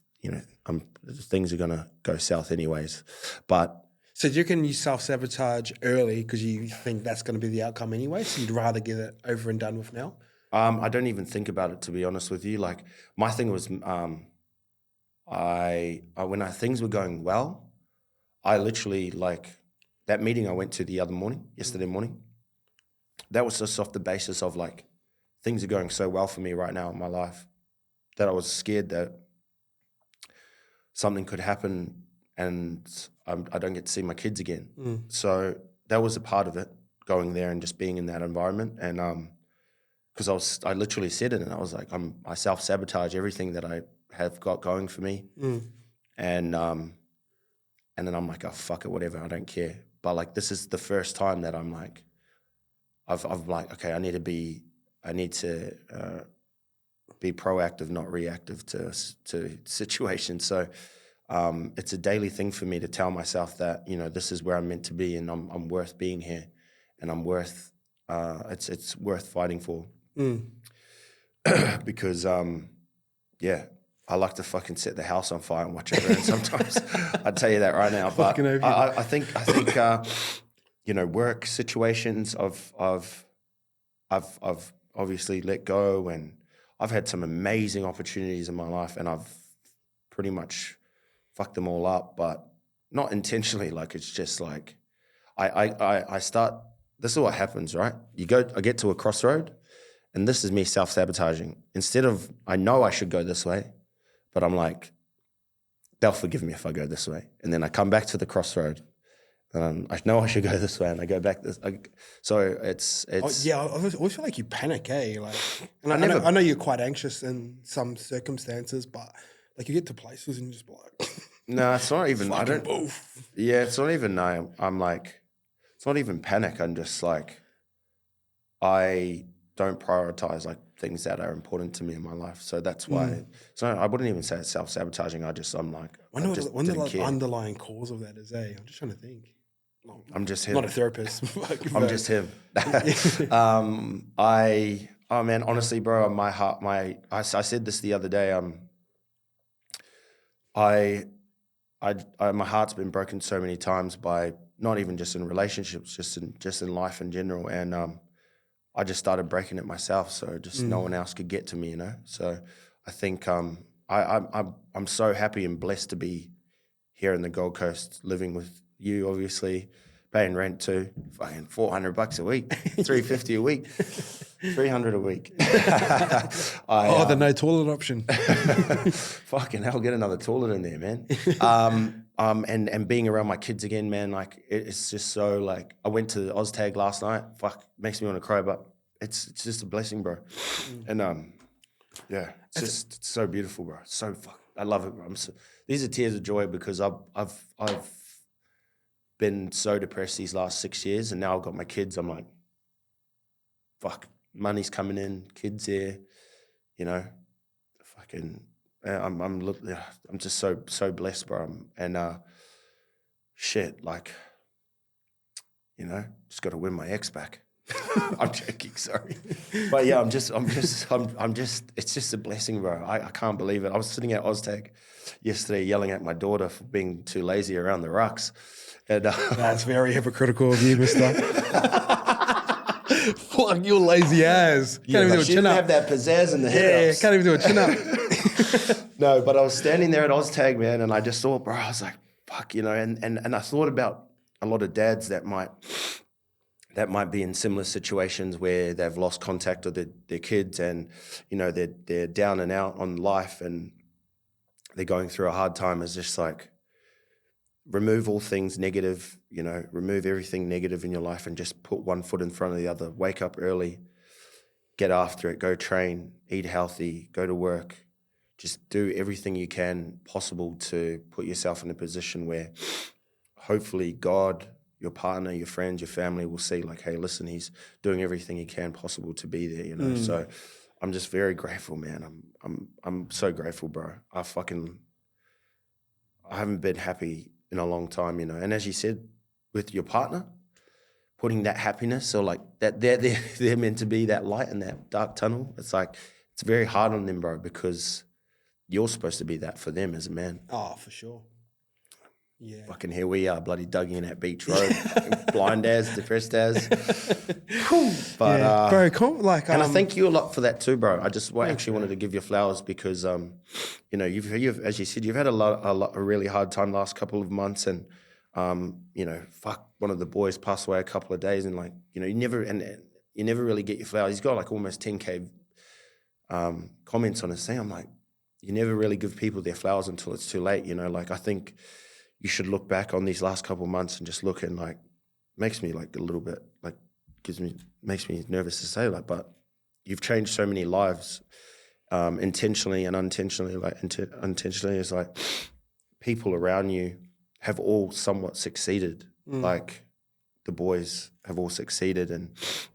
things are going to go south anyways. But so do you reckon you self-sabotage early because you think that's going to be the outcome anyway, so you'd rather get it over and done with now? I don't even think about it, to be honest with you. Like my thing was, things were going well, I literally like that meeting I went to yesterday morning. That was just off the basis of like things are going so well for me right now in my life that I was scared that something could happen and I don't get to see my kids again. So that was a part of it, going there and just being in that environment and. Because I literally said it, and I was like, I self-sabotage everything that I have got going for me, and then I'm like, oh fuck it, whatever, I don't care. But like, this is the first time that I'm like, I've like, okay, I need to be proactive, not reactive to situations. So it's a daily thing for me to tell myself that this is where I'm meant to be, and I'm worth being here, and I'm worth it's worth fighting for. Because I like to fucking set the house on fire and watch it burn sometimes. I'd tell you that right now. But I think work situations I've obviously let go, and I've had some amazing opportunities in my life, and I've pretty much fucked them all up, but not intentionally. Like it's just like I start. This is what happens, right? I get to a crossroad. And this is me self-sabotaging. Instead of, I know I should go this way, but I'm like, they'll forgive me if I go this way. And then I come back to the crossroad, and I know I should go this way, and I go back this. So it's. I always feel like you panic, Like, and I know you're quite anxious in some circumstances, but like you get to places and you just be like, no, it's not even. I don't. Boof. Yeah, it's not even. I'm like, it's not even panic. I'm just like, I don't prioritize like things that are important to me in my life. So that's why. So I wouldn't even say it's self-sabotaging. I'm like, I wonder what the underlying cause of that is. I'm just trying to think. I'm just him. Not a therapist. I'm just him. Oh man, honestly, bro, I said this the other day. My heart's been broken so many times by not even just in relationships, just in life in general, and I just started breaking it myself, so just no one else could get to me, So I think I'm so happy and blessed to be here in the Gold Coast, living with you, obviously, paying rent too, fucking $400 a week, $350 a week, $300 a week. The no toilet option. Fucking hell, get another toilet in there, man. And being around my kids again, man, like it's just so like I went to the OzTag last night. Fuck, makes me want to cry, but it's just a blessing, bro. And it's so beautiful, bro. So I love it, bro. These are tears of joy because I've been so depressed these last 6 years, and now I've got my kids. I'm like, fuck, money's coming in, kids here, fucking, I'm just so blessed, bro. And shit, like, you know, just got to win my ex back. I'm joking, sorry, but yeah, I'm just. It's just a blessing, bro. I can't believe it. I was sitting at Oztag yesterday, yelling at my daughter for being too lazy around the rucks, and that's very hypocritical of you, Mister. Fuck, you're lazy ass. Can't even do a she chin didn't up. have that pizzazz in the head Yeah, ups. can't even do a chin up. No, but I was standing there at Oztag, man, and I just thought, bro, I was like, fuck, you know, and I thought about a lot of dads that might be in similar situations where they've lost contact with their kids, and you know they're down and out on life, and they're going through a hard time. It's just like, remove all things negative, you know, remove everything negative in your life and just put one foot in front of the other. Wake up early, get after it, go train, eat healthy, go to work. Just do everything you can possible to put yourself in a position where hopefully God, your partner, your friends, your family will see like, hey, listen, he's doing everything he can possible to be there, you know. So I'm just very grateful, man. I'm so grateful, bro. I haven't been happy in a long time, you know. And as you said, with your partner, putting that happiness, or like that they're meant to be that light in that dark tunnel. It's like, it's very hard on them, bro, because you're supposed to be that for them as a man. Oh, for sure. Yeah. Fucking here we are, bloody dug in at Beach Road, blind as, depressed as. But yeah. Bro, and I thank you a lot for that too, bro. I just actually wanted to give you flowers because you know, you've as you said, you've had a really hard time the last couple of months, and you know, fuck, one of the boys passed away a couple of days, and like, you know, you never really get your flowers. He's got like almost 10K comments on his thing. I'm like, you never really give people their flowers until it's too late, you know. Like, I think you should look back on these last couple of months and just look, and like, makes me like a little bit like, makes me nervous to say, like, but you've changed so many lives, intentionally and unintentionally. Like, unintentionally is like, people around you have all somewhat succeeded. Like, the boys have all succeeded, and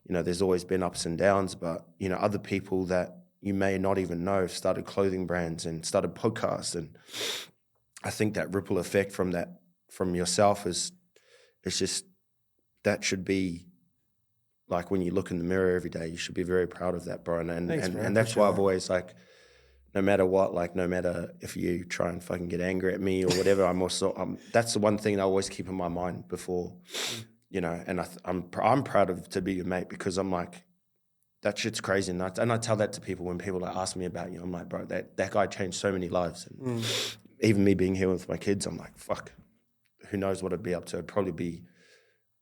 you know, there's always been ups and downs, but you know, other people that you may not even know have started clothing brands and started podcasts, and I think that ripple effect from yourself is just, that should be like, when you look in the mirror every day, you should be very proud of that, bro. And that's why I've always, like, no matter what, like, no matter if you try and fucking get angry at me or whatever, that's the one thing I always keep in my mind before, you know. And I'm proud to be your mate, because I'm like, that shit's crazy. And I tell that to people when people like ask me about you. I'm like, bro, that guy changed so many lives. And even me being here with my kids, I'm like, fuck, who knows what I'd be up to? I'd probably be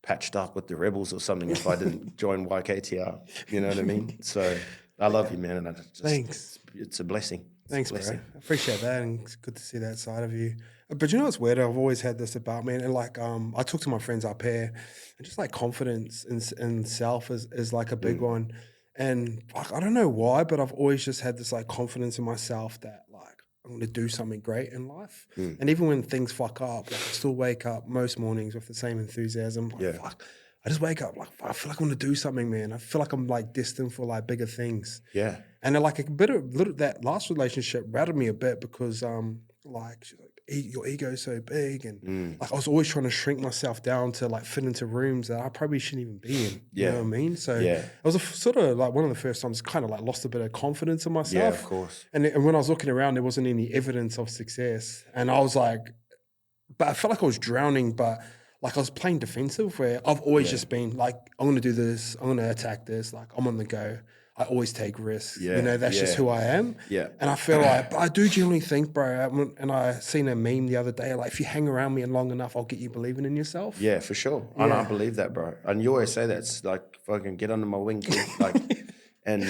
patched up with the rebels or something if I didn't join YKTR. You know what I mean? So I love you, man. And thanks. It's a blessing. Thanks, bro. I appreciate that, and it's good to see that side of you. But you know what's weird? I've always had this about me, and like, I talk to my friends up here, and just like confidence in self is like a big one. And like, I don't know why, but I've always just had this like confidence in myself that like, I'm going to do something great in life. And even when things fuck up, like, I still wake up most mornings with the same enthusiasm. Like, fuck, I just wake up like, I feel like I'm going to do something, man. I feel like I'm like destined for like bigger things. Yeah. And like that last relationship rattled me a bit, because like, she's like, your ego is so big, and like, I was always trying to shrink myself down to like fit into rooms that I probably shouldn't even be in. You know what I mean? So it was sort of like one of the first times kind of like lost a bit of confidence in myself. Yeah, of course. And when I was looking around, there wasn't any evidence of success, and I was like, but I felt like I was drowning, but like I was playing defensive, where I've always just been like, I'm going to do this, I'm going to attack this, like I'm on the go. I always take risks. You know, that's just who I am. Yeah. And I feel like, but I do genuinely think, bro, and I seen a meme the other day, like, if you hang around me long enough, I'll get you believing in yourself. Yeah, for sure. And I believe that, bro. And you always say that. It's like, fucking get under my wing, kid. Like, and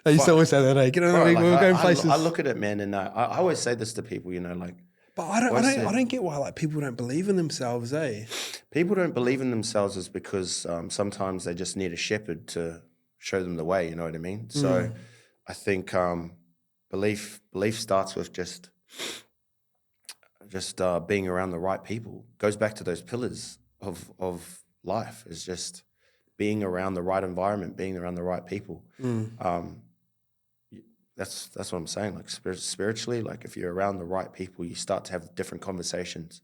I used to always say that, hey, get under my wing, we're going places. I look at it, man, and I always say this to people, you know, like, but I don't get why like people don't believe in themselves, eh? People don't believe in themselves is because sometimes they just need a shepherd to show them the way, you know what I mean? So I think belief starts with just being around the right people. Goes back to those pillars of life, is just being around the right environment, being around the right people. that's what I'm saying. Like spiritually, like if you're around the right people, you start to have different conversations.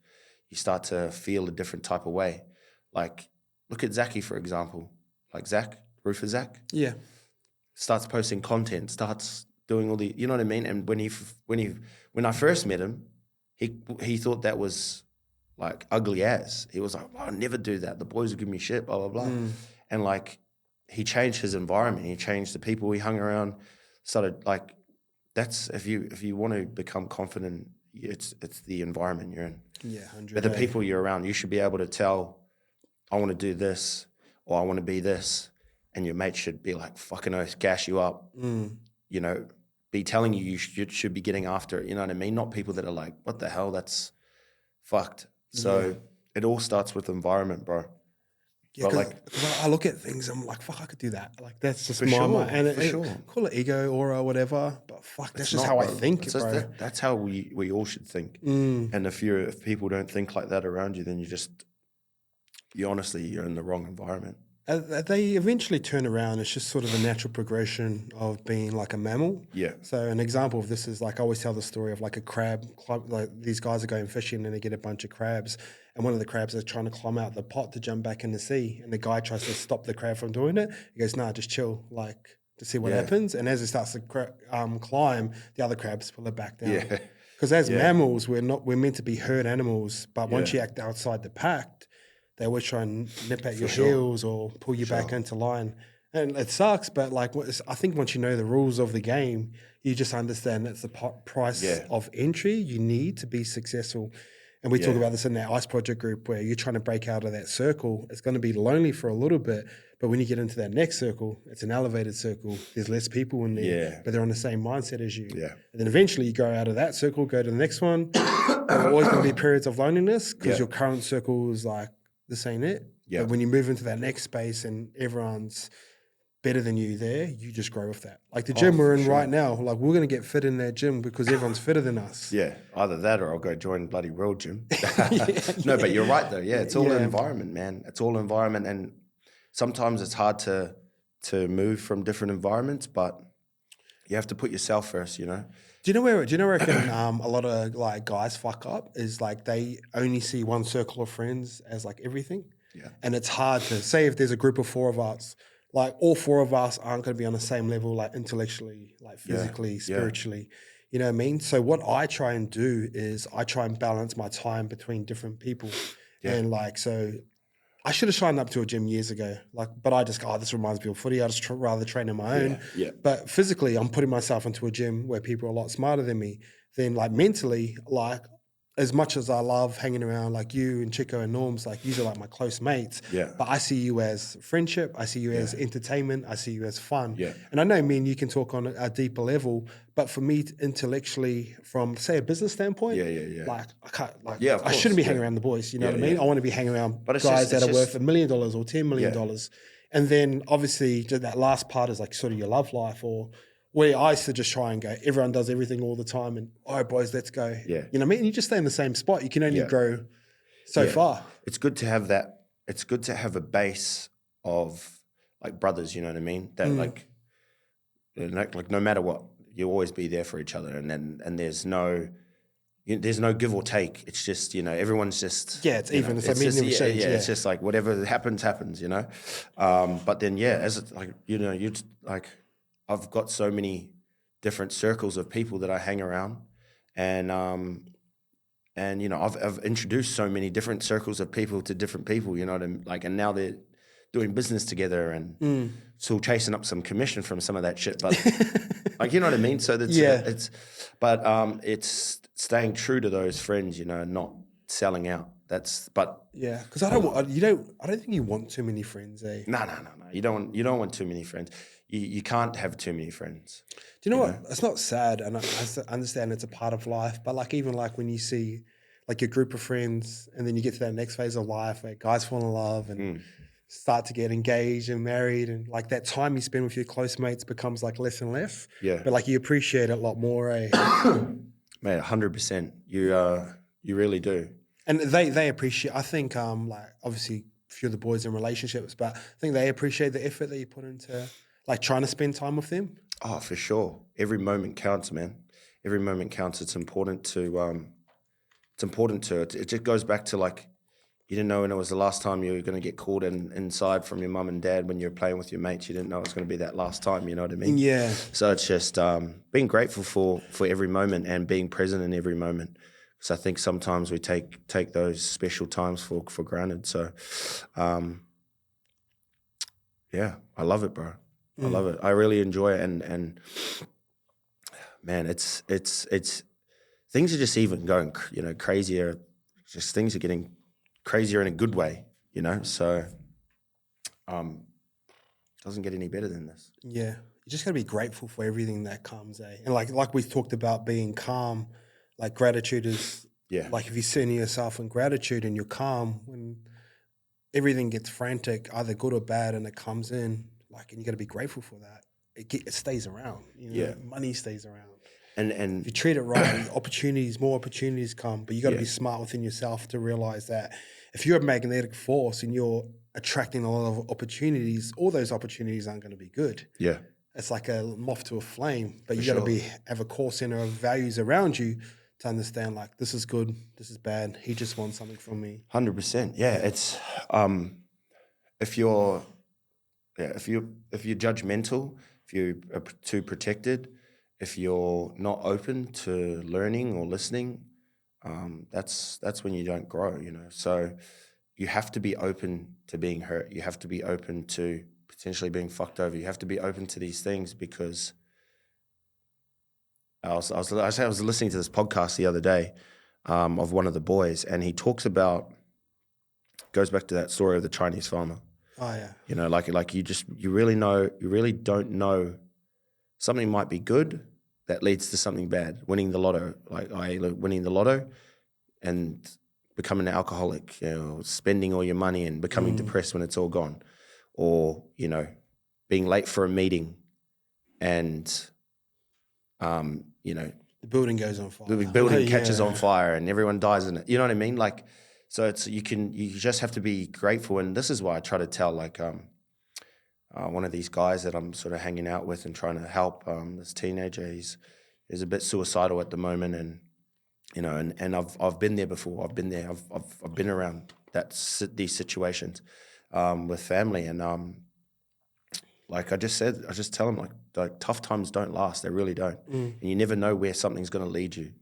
You start to feel a different type of way. Like look at Zachy, for example. Like Zach, Roofer Zach, Yeah. starts posting content, starts doing all the, you know what I mean? And when I first met him, he thought that was like ugly as. He was like, oh, I'll never do that. The boys will give me shit, blah, blah, blah. And like he changed his environment. He changed the people he hung around. Started like, that's if you want to become confident, it's the environment you're in. Yeah, 100. But the people you're around, you should be able to tell, I want to do this or I want to be this. And your mate should be like, fucking oath, gas you up, you know, be telling you should be getting after it. You know what I mean? Not people that are like, what the hell? That's fucked. So it all starts with environment, bro. Yeah, because I look at things, I'm like, fuck, I could do that. Like, that's just my mind. And call it ego, aura, whatever. But fuck, that's just how I think, bro. That's how we all should think. And if people don't think like that around you, then you're in the wrong environment. They eventually turn around. It's just sort of a natural progression of being like a mammal. Yeah. So an example of this is like I always tell the story of like a crab. Like these guys are going fishing and they get a bunch of crabs, and one of the crabs is trying to climb out the pot to jump back in the sea, and the guy tries to stop the crab from doing it. He goes, "Nah, just chill, like to see what happens." And as it starts to climb, the other crabs pull it back down. Yeah. Because as mammals, we're meant to be herd animals, but once you act outside the pack, they always try and nip at your heels or pull you back into line. And it sucks, but like I think once you know the rules of the game, you just understand that's the price of entry you need to be successful. And we talk about this in our ICE project group where you're trying to break out of that circle. It's going to be lonely for a little bit, but when you get into that next circle, it's an elevated circle. There's less people in there, but they're on the same mindset as you. Yeah. And then eventually you go out of that circle, go to the next one. There are always going to be periods of loneliness because your current circle is like, this ain't it. Yeah. But when you move into that next space and everyone's better than you there, you just grow with that. Like the gym we're in right now, like we're going to get fit in that gym because everyone's fitter than us. Yeah, either that or I'll go join bloody World Gym. No, but you're right though. Yeah, it's all environment, man. It's all environment, and sometimes it's hard to move from different environments, but you have to put yourself first, you know. Do you know where I reckon a lot of like guys fuck up is like they only see one circle of friends as like everything. Yeah. And it's hard to say if there's a group of 4 of us, like all 4 of us aren't going to be on the same level, like intellectually, like physically, spiritually. You know what I mean? So what I try and do is I try and balance my time between different people. Yeah. And like, so I should have signed up to a gym years ago, but I just go, this reminds me of footy. I just rather train on my own. Yeah. But physically, I'm putting myself into a gym where people are a lot smarter than me. Then, like mentally, like as much as I love hanging around like you and Chico and Norms, like these are like my close mates. Yeah. But I see you as friendship. I see you as entertainment. I see you as fun. Yeah. And I know me and you can talk on a deeper level, but for me intellectually, from say a business standpoint, like I can't, like I shouldn't be hanging around the boys. You know what I mean? I want to be hanging around guys that are worth $1 million or $10 million. And then obviously that last part is like sort of your love life, or where I used to just try and go, everyone does everything all the time and, all right, boys, let's go. Yeah. You know what I mean? And you just stay in the same spot. You can only grow so far. It's good to have that. It's good to have a base of like brothers, you know what I mean? That like no matter what, you'll always be there for each other. And there's no give or take. It's just, you know, everyone's just... Yeah, it's even. It's like medium exchange. Yeah, it's just like whatever happens, you know? But then, as it's like, you know, you like... I've got so many different circles of people that I hang around, and you know I've introduced so many different circles of people to different people, you know what I mean? Like, and now they're doing business together and still chasing up some commission from some of that shit, but like, you know what I mean? So that's it's staying true to those friends, you know, not selling out. Because I don't think you want too many friends, eh? No. You don't want too many friends. You can't have too many friends. Do you know what? It's not sad, and I understand it's a part of life, but like even like when you see like your group of friends and then you get to that next phase of life where guys fall in love and start to get engaged and married, and like that time you spend with your close mates becomes like less and less. Yeah. But like you appreciate it a lot more, eh? Mate, 100%. You really do. And they appreciate, I think, like obviously a few of the boys in relationships, but I think they appreciate the effort that you put into like trying to spend time with them? Oh, for sure. Every moment counts, man. Every moment counts. It's important to. It just goes back to like, you didn't know when it was the last time you were going to get called inside from your mum and dad when you were playing with your mates. You didn't know it was going to be that last time. You know what I mean? Yeah. So it's just being grateful for every moment and being present in every moment. Because I think sometimes we take those special times for granted. So, yeah, I love it, bro. I love it. I really enjoy it, and man, it's things are just even going, crazier. Just things are getting crazier in a good way, So, doesn't get any better than this. Yeah. You just got to be grateful for everything that comes, eh? And like we talked about being calm, like gratitude is, like if you're sitting yourself in gratitude and you're calm, when everything gets frantic, either good or bad, and it comes in, like, and you got to be grateful for that. It stays around, money stays around. And if you treat it right, more opportunities come, but you got to be smart within yourself to realize that if you're a magnetic force and you're attracting a lot of opportunities, all those opportunities aren't going to be good. Yeah. It's like a moth to a flame, but you got to have a core center of values around you to understand, like, this is good, this is bad. He just wants something from me. 100%. Yeah, it's if you're judgmental, if you're too protected, if you're not open to learning or listening, that's when you don't grow. So you have to be open to being hurt. You have to be open to potentially being fucked over. You have to be open to these things, because I was listening to this podcast the other day of one of the boys, and he talks about, goes back to that story of the Chinese farmer. Oh yeah. Like you really don't know, something might be good that leads to something bad. Winning the lotto, winning the lotto and becoming an alcoholic, spending all your money and becoming depressed when it's all gone, or being late for a meeting and the building goes on fire. The building catches on fire and everyone dies in it. You know what I mean? Like, so it's you just have to be grateful. And this is why I try to tell, like, one of these guys that I'm sort of hanging out with and trying to help, this teenager, he's a bit suicidal at the moment, and and I've been there before. I've been there. I've been around these situations with family, and like I just tell them, like tough times don't last. They really don't, and you never know where something's going to lead you.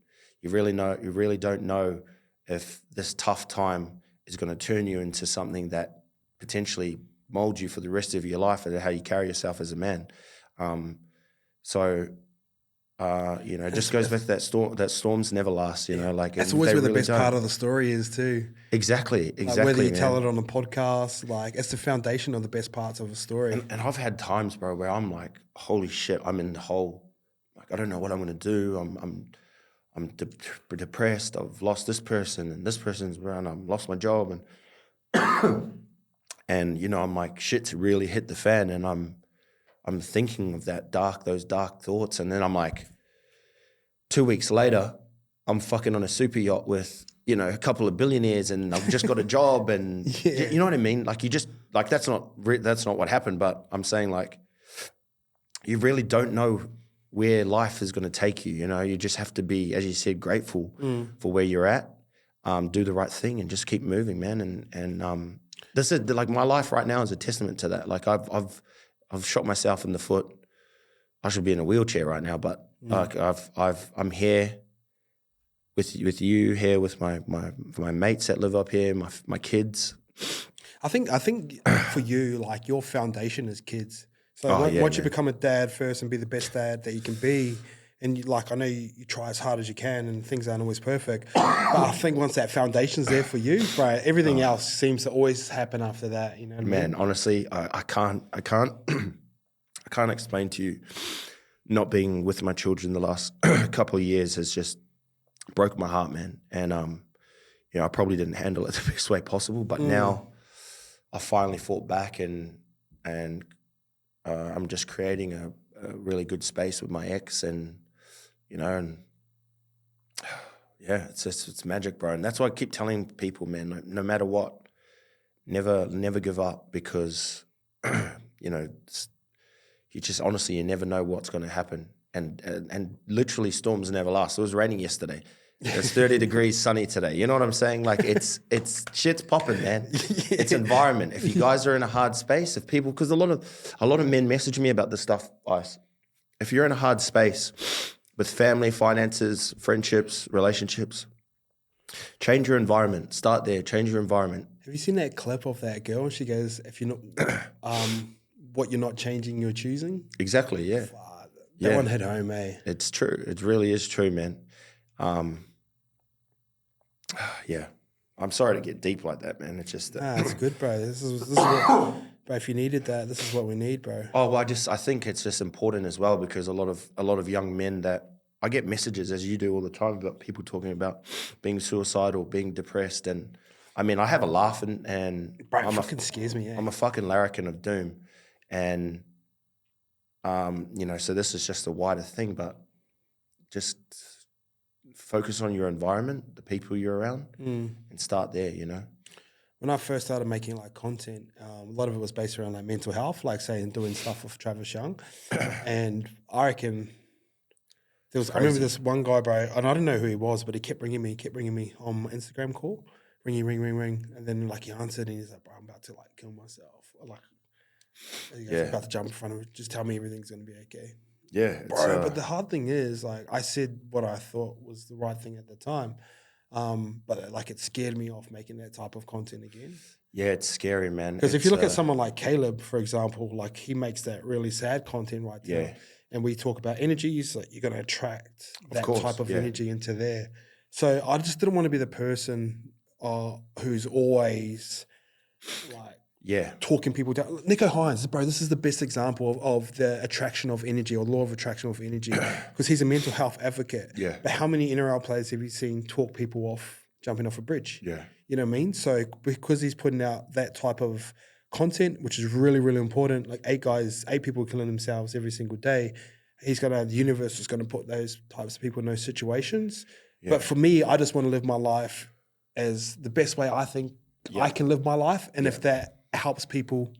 You really don't know if this tough time is going to turn you into something that potentially molds you for the rest of your life and how you carry yourself as a man. It just goes back to that storms never last, like that's always where the best part of the story is too. Exactly. Like whether you tell it on a podcast, like it's the foundation of the best parts of a story. And I've had times, bro, where I'm like, holy shit, I'm in the hole. Like, I don't know what I'm going to do. I'm depressed. I've lost this person and this person's around. I've lost my job. And, and I'm like, shit's really hit the fan. And I'm thinking of those dark thoughts. And then I'm like, 2 weeks later, I'm fucking on a super yacht with, a couple of billionaires, and I've just got a job, and you know what I mean? Like, you just, like, that's not what happened, but I'm saying, like, you really don't know where life is going to take you. You just have to be, as you said, grateful for where you're at, do the right thing, and just keep moving, man. And this is, like, my life right now is a testament to that. Like, I've shot myself in the foot. I should be in a wheelchair right now, but like I'm here with you, here with my mates that live up here, my kids. I think for you, like, your foundation is kids. So once you become a dad first and be the best dad that you can be, and I know you try as hard as you can, and things aren't always perfect, but I think once that foundation's there for you, right, everything else seems to always happen after that. You know what I mean? Honestly, I can't I can't explain to you. Not being with my children the last couple of years has just broke my heart, man. And I probably didn't handle it the best way possible, but now I finally fought back, and I'm just creating a really good space with my ex, and it's magic, bro. And that's why I keep telling people, man, no matter what, never give up, because you just honestly, you never know what's going to happen. And literally storms never last. It was raining yesterday. It's 30 degrees sunny today. You know what I'm saying? Like it's shit's popping, man. It's environment. If you guys are in a hard space, if people, because a lot of men message me about this stuff, Ice. If you're in a hard space with family, finances, friendships, relationships, change your environment. Start there. Change your environment. Have you seen that clip of that girl? And she goes, "If you're not, what you're not changing, you're choosing." Exactly. Yeah. That one hit home, eh? It's true. It really is true, man. Yeah. I'm sorry to get deep like that, man. It's just it's good, bro. This is what, bro. If you needed that, this is what we need, bro. Oh, well, I think it's just important as well because a lot of young men that I get messages, as you do all the time, about people talking about being suicidal, being depressed, and I mean, I have a laugh and bro, it fucking scares me. I'm a fucking larrikin of doom, and you know, so this is just a wider thing, but just focus on your environment, the people you're around, and start there, you know. When I first started making like content, a lot of it was based around like mental health, like saying doing stuff with Travis Young, and I reckon I remember this one guy, bro, and I didn't know who he was, but he kept ringing me on my Instagram call, ring, and then like he answered and he's like, bro, I'm about to like kill myself, or like I'm about to jump in front of him, just tell me everything's gonna be okay. Yeah, bro. But the hard thing is, like, I said what I thought was the right thing at the time, but like it scared me off making that type of content again. Yeah, it's scary, man. Because if you look at someone like Caleb, for example, like he makes that really sad content right now. Yeah. And we talk about energies, like you're going to attract that type of energy into there. So I just didn't want to be the person who's always like talking people down. Nico Hines, bro, this is the best example of the attraction of energy or law of attraction of energy because he's a mental health advocate. Yeah. But how many NRL players have you seen talk people off jumping off a bridge? Yeah. You know what I mean? So because he's putting out that type of content, which is really, really important, like 8 people killing themselves every single day, the universe is going to put those types of people in those situations. Yeah. But for me, I just want to live my life as the best way I think I can live my life. And if that helps people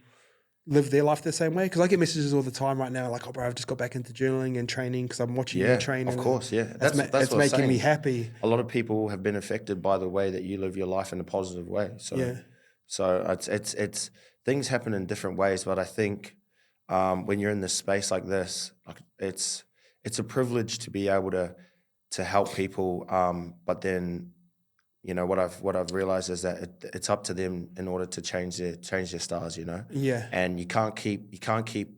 live their life the same way, because I get messages all the time right now, like, oh, bro, I've just got back into journaling and training because I'm watching you train. Of course, yeah. That's making me happy. A lot of people have been affected by the way that you live your life in a positive way. So it's things happen in different ways, but I think when you're in this space like this, like it's a privilege to be able to help people. But then, you know, what I've realized is that it's up to them in order to change their stars, you know. Yeah. And you can't keep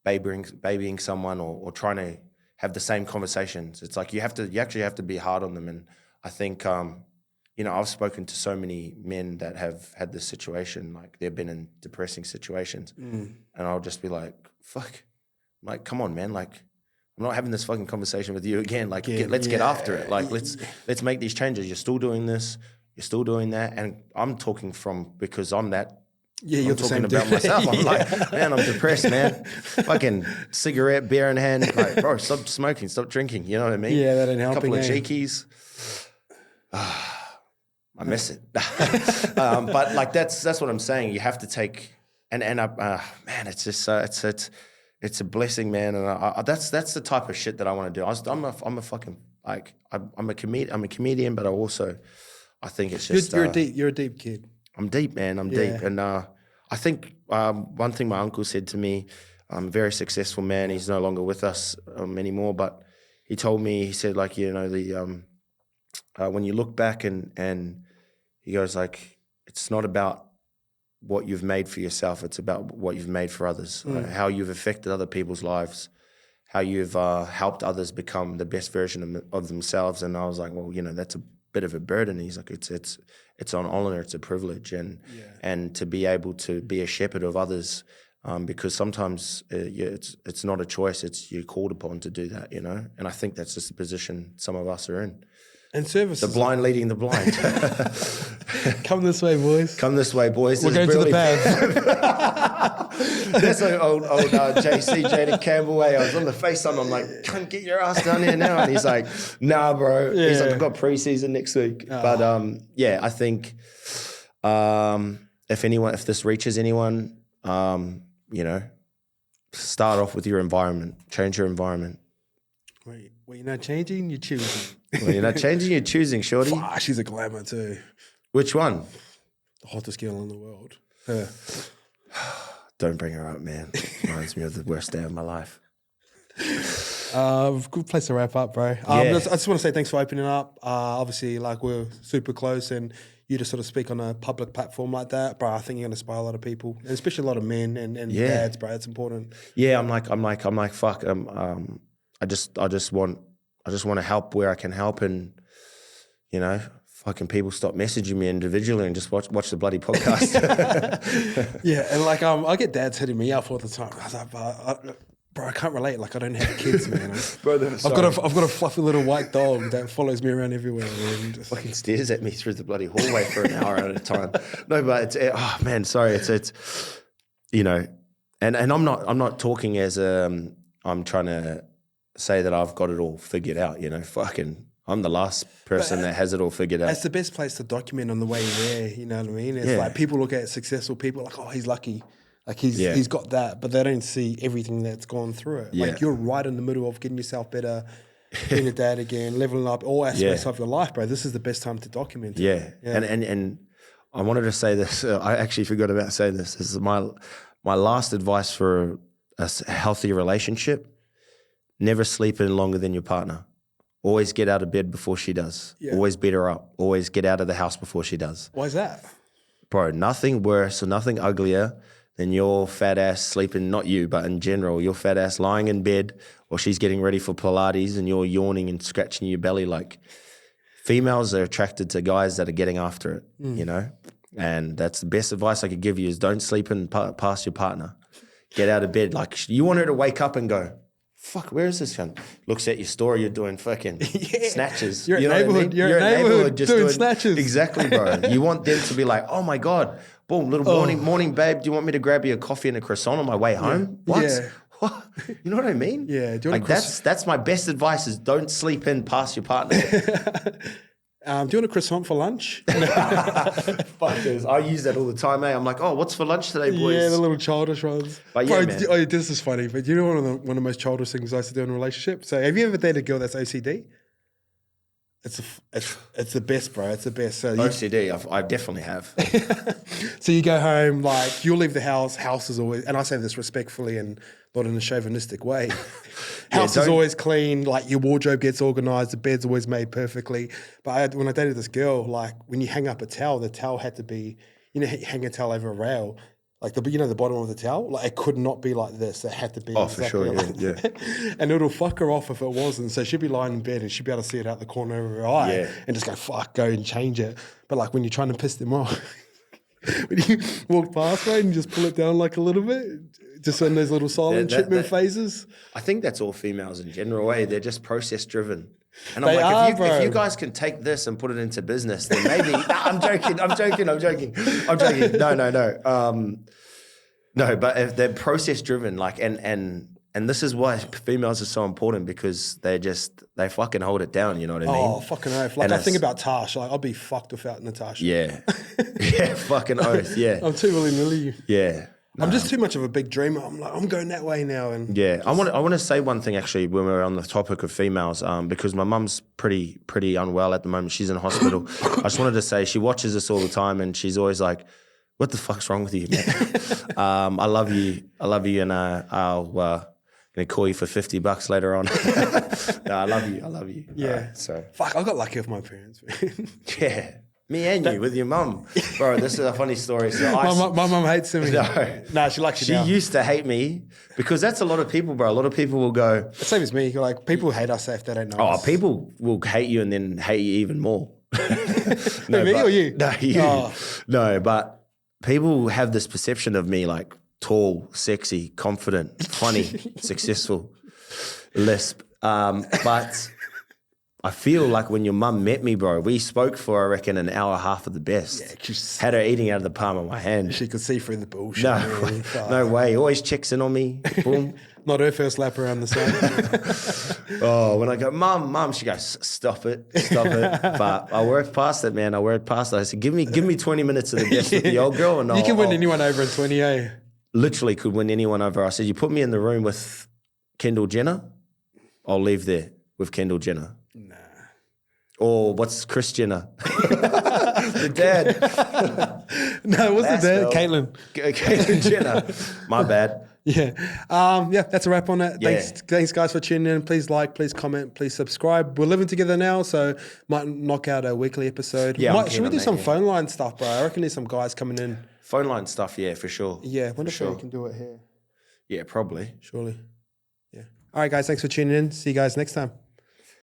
babying someone or trying to have the same conversations. It's like you actually have to be hard on them. And I think you know, I've spoken to so many men that have had this situation, like they've been in depressing situations, and I'll just be like, fuck, like, come on, man, like, I'm not having this fucking conversation with you again. Like, let's get after it. Like, let's make these changes. You're still doing this. You're still doing that. And I'm talking because I'm that. Yeah, you're talking about myself. I'm like, man, I'm depressed, man. Fucking cigarette, beer in hand. Like, bro, stop smoking, stop drinking. You know what I mean? Yeah, that ain't helping. A couple of cheekies. I miss it. But like, that's what I'm saying. You have to take, and man, it's just, it's a blessing, man. And that's the type of shit that I want to do. I'm a fucking, like, I'm a comedian, but I think it's just... You're a deep kid. I'm deep, man. I'm deep. And I think one thing my uncle said to me, I'm a very successful man. He's no longer with us anymore, but he told me, he said, like, you know, when you look back and he goes, like, it's not about what you've made for yourself, it's about what you've made for others, how you've affected other people's lives, how you've helped others become the best version of themselves. And I was like, well, you know, that's a bit of a burden. He's like, it's an honor, it's a privilege, and to be able to be a shepherd of others, because sometimes it's not a choice, you're called upon to do that, you know. And I think that's just the position some of us are in. And service. The blind leading the blind. Come this way, boys. Come this way, boys. We're going to the pad. That's like old JC, Jaden Campbell way. I was on the FaceTime. I'm like, come get your ass down here now. And he's like, nah, bro. Yeah. He's like, I've got preseason next week. But I think if this reaches anyone, you know, start off with your environment. Change your environment. Wait, well, you're not changing, you're choosing. Well, you're not changing, you're choosing, shorty. Fuck, she's a glamour too. Which one? The hottest girl in the world. Her. Don't bring her up, man. Reminds me of the worst day of my life. Good place to wrap up, bro. I just want to say thanks for opening up. Obviously, like we're super close, and you to sort of speak on a public platform like that, bro. I think you're gonna inspire a lot of people, and especially a lot of men and dads, bro. It's important. Yeah, I'm like, fuck. I just want to help where I can help, and you know, fucking people stop messaging me individually and just watch the bloody podcast. Yeah, and like I get dads hitting me up all the time. I was like, bro, I can't relate. Like I don't have kids, man. I've got a fluffy little white dog that follows me around everywhere. And just fucking stares at me through the bloody hallway for an hour at a time. No, but it's oh man, sorry. It's you know, and I'm not talking as I'm trying to say that I've got it all figured out. You know, fucking. I'm the last person that has it all figured out. It's the best place to document on the way there. You know what I mean? It's like people look at successful people like, oh, he's lucky. Like he's got that, but they don't see everything that's gone through it. Yeah. Like you're right in the middle of getting yourself better, being a dad again, leveling up all aspects of your life, bro. This is the best time to document it. Yeah. And I wanted to say this. I actually forgot about saying this. This is my last advice for a healthy relationship. Never sleep in longer than your partner. Always get out of bed before she does. Yeah. Always beat her up. Always get out of the house before she does. Why is that? Bro, nothing worse or nothing uglier than your fat ass sleeping, not you, but in general, your fat ass lying in bed while she's getting ready for Pilates and you're yawning and scratching your belly. Like, females are attracted to guys that are getting after it, you know? And that's the best advice I could give you is don't sleep in past your partner. Get out of bed. Like, you want her to wake up and go, fuck, where is this one? Looks at your story, you're doing fucking snatches. You're in neighborhood. You're in neighborhood just doing snatches. Exactly, bro. You want them to be like, oh my God, boom, little morning, babe, do you want me to grab you a coffee and a croissant on my way home? What? Yeah. What? You know what I mean? Yeah. Do you want that's my best advice is don't sleep in past your partner. Do you want a croissant for lunch? Fuck this. I use that all the time, eh? I'm like, oh, what's for lunch today, boys? Yeah, the little childish ones. But yeah, bro, man. This is funny, but you know one of the most childish things I used to do in a relationship? So have you ever dated a girl that's OCD? It's the best, bro. It's the best. So OCD, I definitely have. So you go home, like you'll leave the house is always, and I say this respectfully and not in a chauvinistic way. House is always clean, like your wardrobe gets organized, the bed's always made perfectly. But when I dated this girl, like when you hang up a towel, the towel had to be, you hang a towel over a rail, like the bottom of the towel, like it could not be like this. It had to be for sure, like yeah. And it'll fuck her off if it wasn't. So she'd be lying in bed and she'd be able to see it out the corner of her eye and just go and change it. But like when you're trying to piss them off, when you walk past, right, and just pull it down like a little bit, just in those little silent treatment phases. I think that's all females in general, eh? They're just process driven. And I'm like, if you guys can take this and put it into business, then maybe. I'm joking. No, but if they're process driven, like, and this is why females are so important because they fucking hold it down. You know what I mean? Oh, fucking oath. Like I think about Tash, like I'll be fucked without Natasha. Yeah, yeah, fucking oath. Yeah, I'm too willy-nilly. Yeah. I'm just too much of a big dreamer. I'm like, I'm going that way now. And yeah, I want to say one thing actually when we're on the topic of females, because my mum's pretty unwell at the moment. She's in hospital. I just wanted to say she watches us all the time, and she's always like, "What the fuck's wrong with you, man?" I love you, and I'll gonna call you for $50 later on. No, I love you. Yeah. So fuck, I got lucky with my parents, man. Yeah. Me and you with your mum. Bro, this is a funny story. So my mum hates me. No, she likes you now. She used to hate me because that's a lot of people, bro. A lot of people will go... Same as me. Like, people hate us if they don't know us. Oh, people will hate you and then hate you even more. Me or you? No, you. Oh. No, but people have this perception of me like tall, sexy, confident, funny, successful, lisp. But... I feel like when your mum met me, bro, we spoke for, I reckon, an hour and a half of the best. Yeah, had her eating out of the palm of my hand. She could see through the bullshit. No way. Always checks in on me. Boom. Not her first lap around the sun. Oh, when I go, Mum, she goes, stop it. But I worked past it, man. I said, give me 20 minutes of the best with the old girl. And you can win anyone over in 20, eh? literally could win anyone over. I said, you put me in the room with Kendall Jenner, I'll leave there with Kendall Jenner. Nah. Or what's Kris Jenner? The dad. No, what's the dad? Caitlyn. Caitlyn Jenner. My bad. Yeah. That's a wrap on it. Yeah. Thanks guys for tuning in. Please like, please comment, please subscribe. We're living together now, so might knock out a weekly episode. Yeah, Should we do some phone line stuff, bro? I reckon there's some guys coming in. Phone line stuff, yeah, for sure. Yeah, wonder if we can do it here. Yeah, probably. Surely. Yeah. All right, guys, thanks for tuning in. See you guys next time.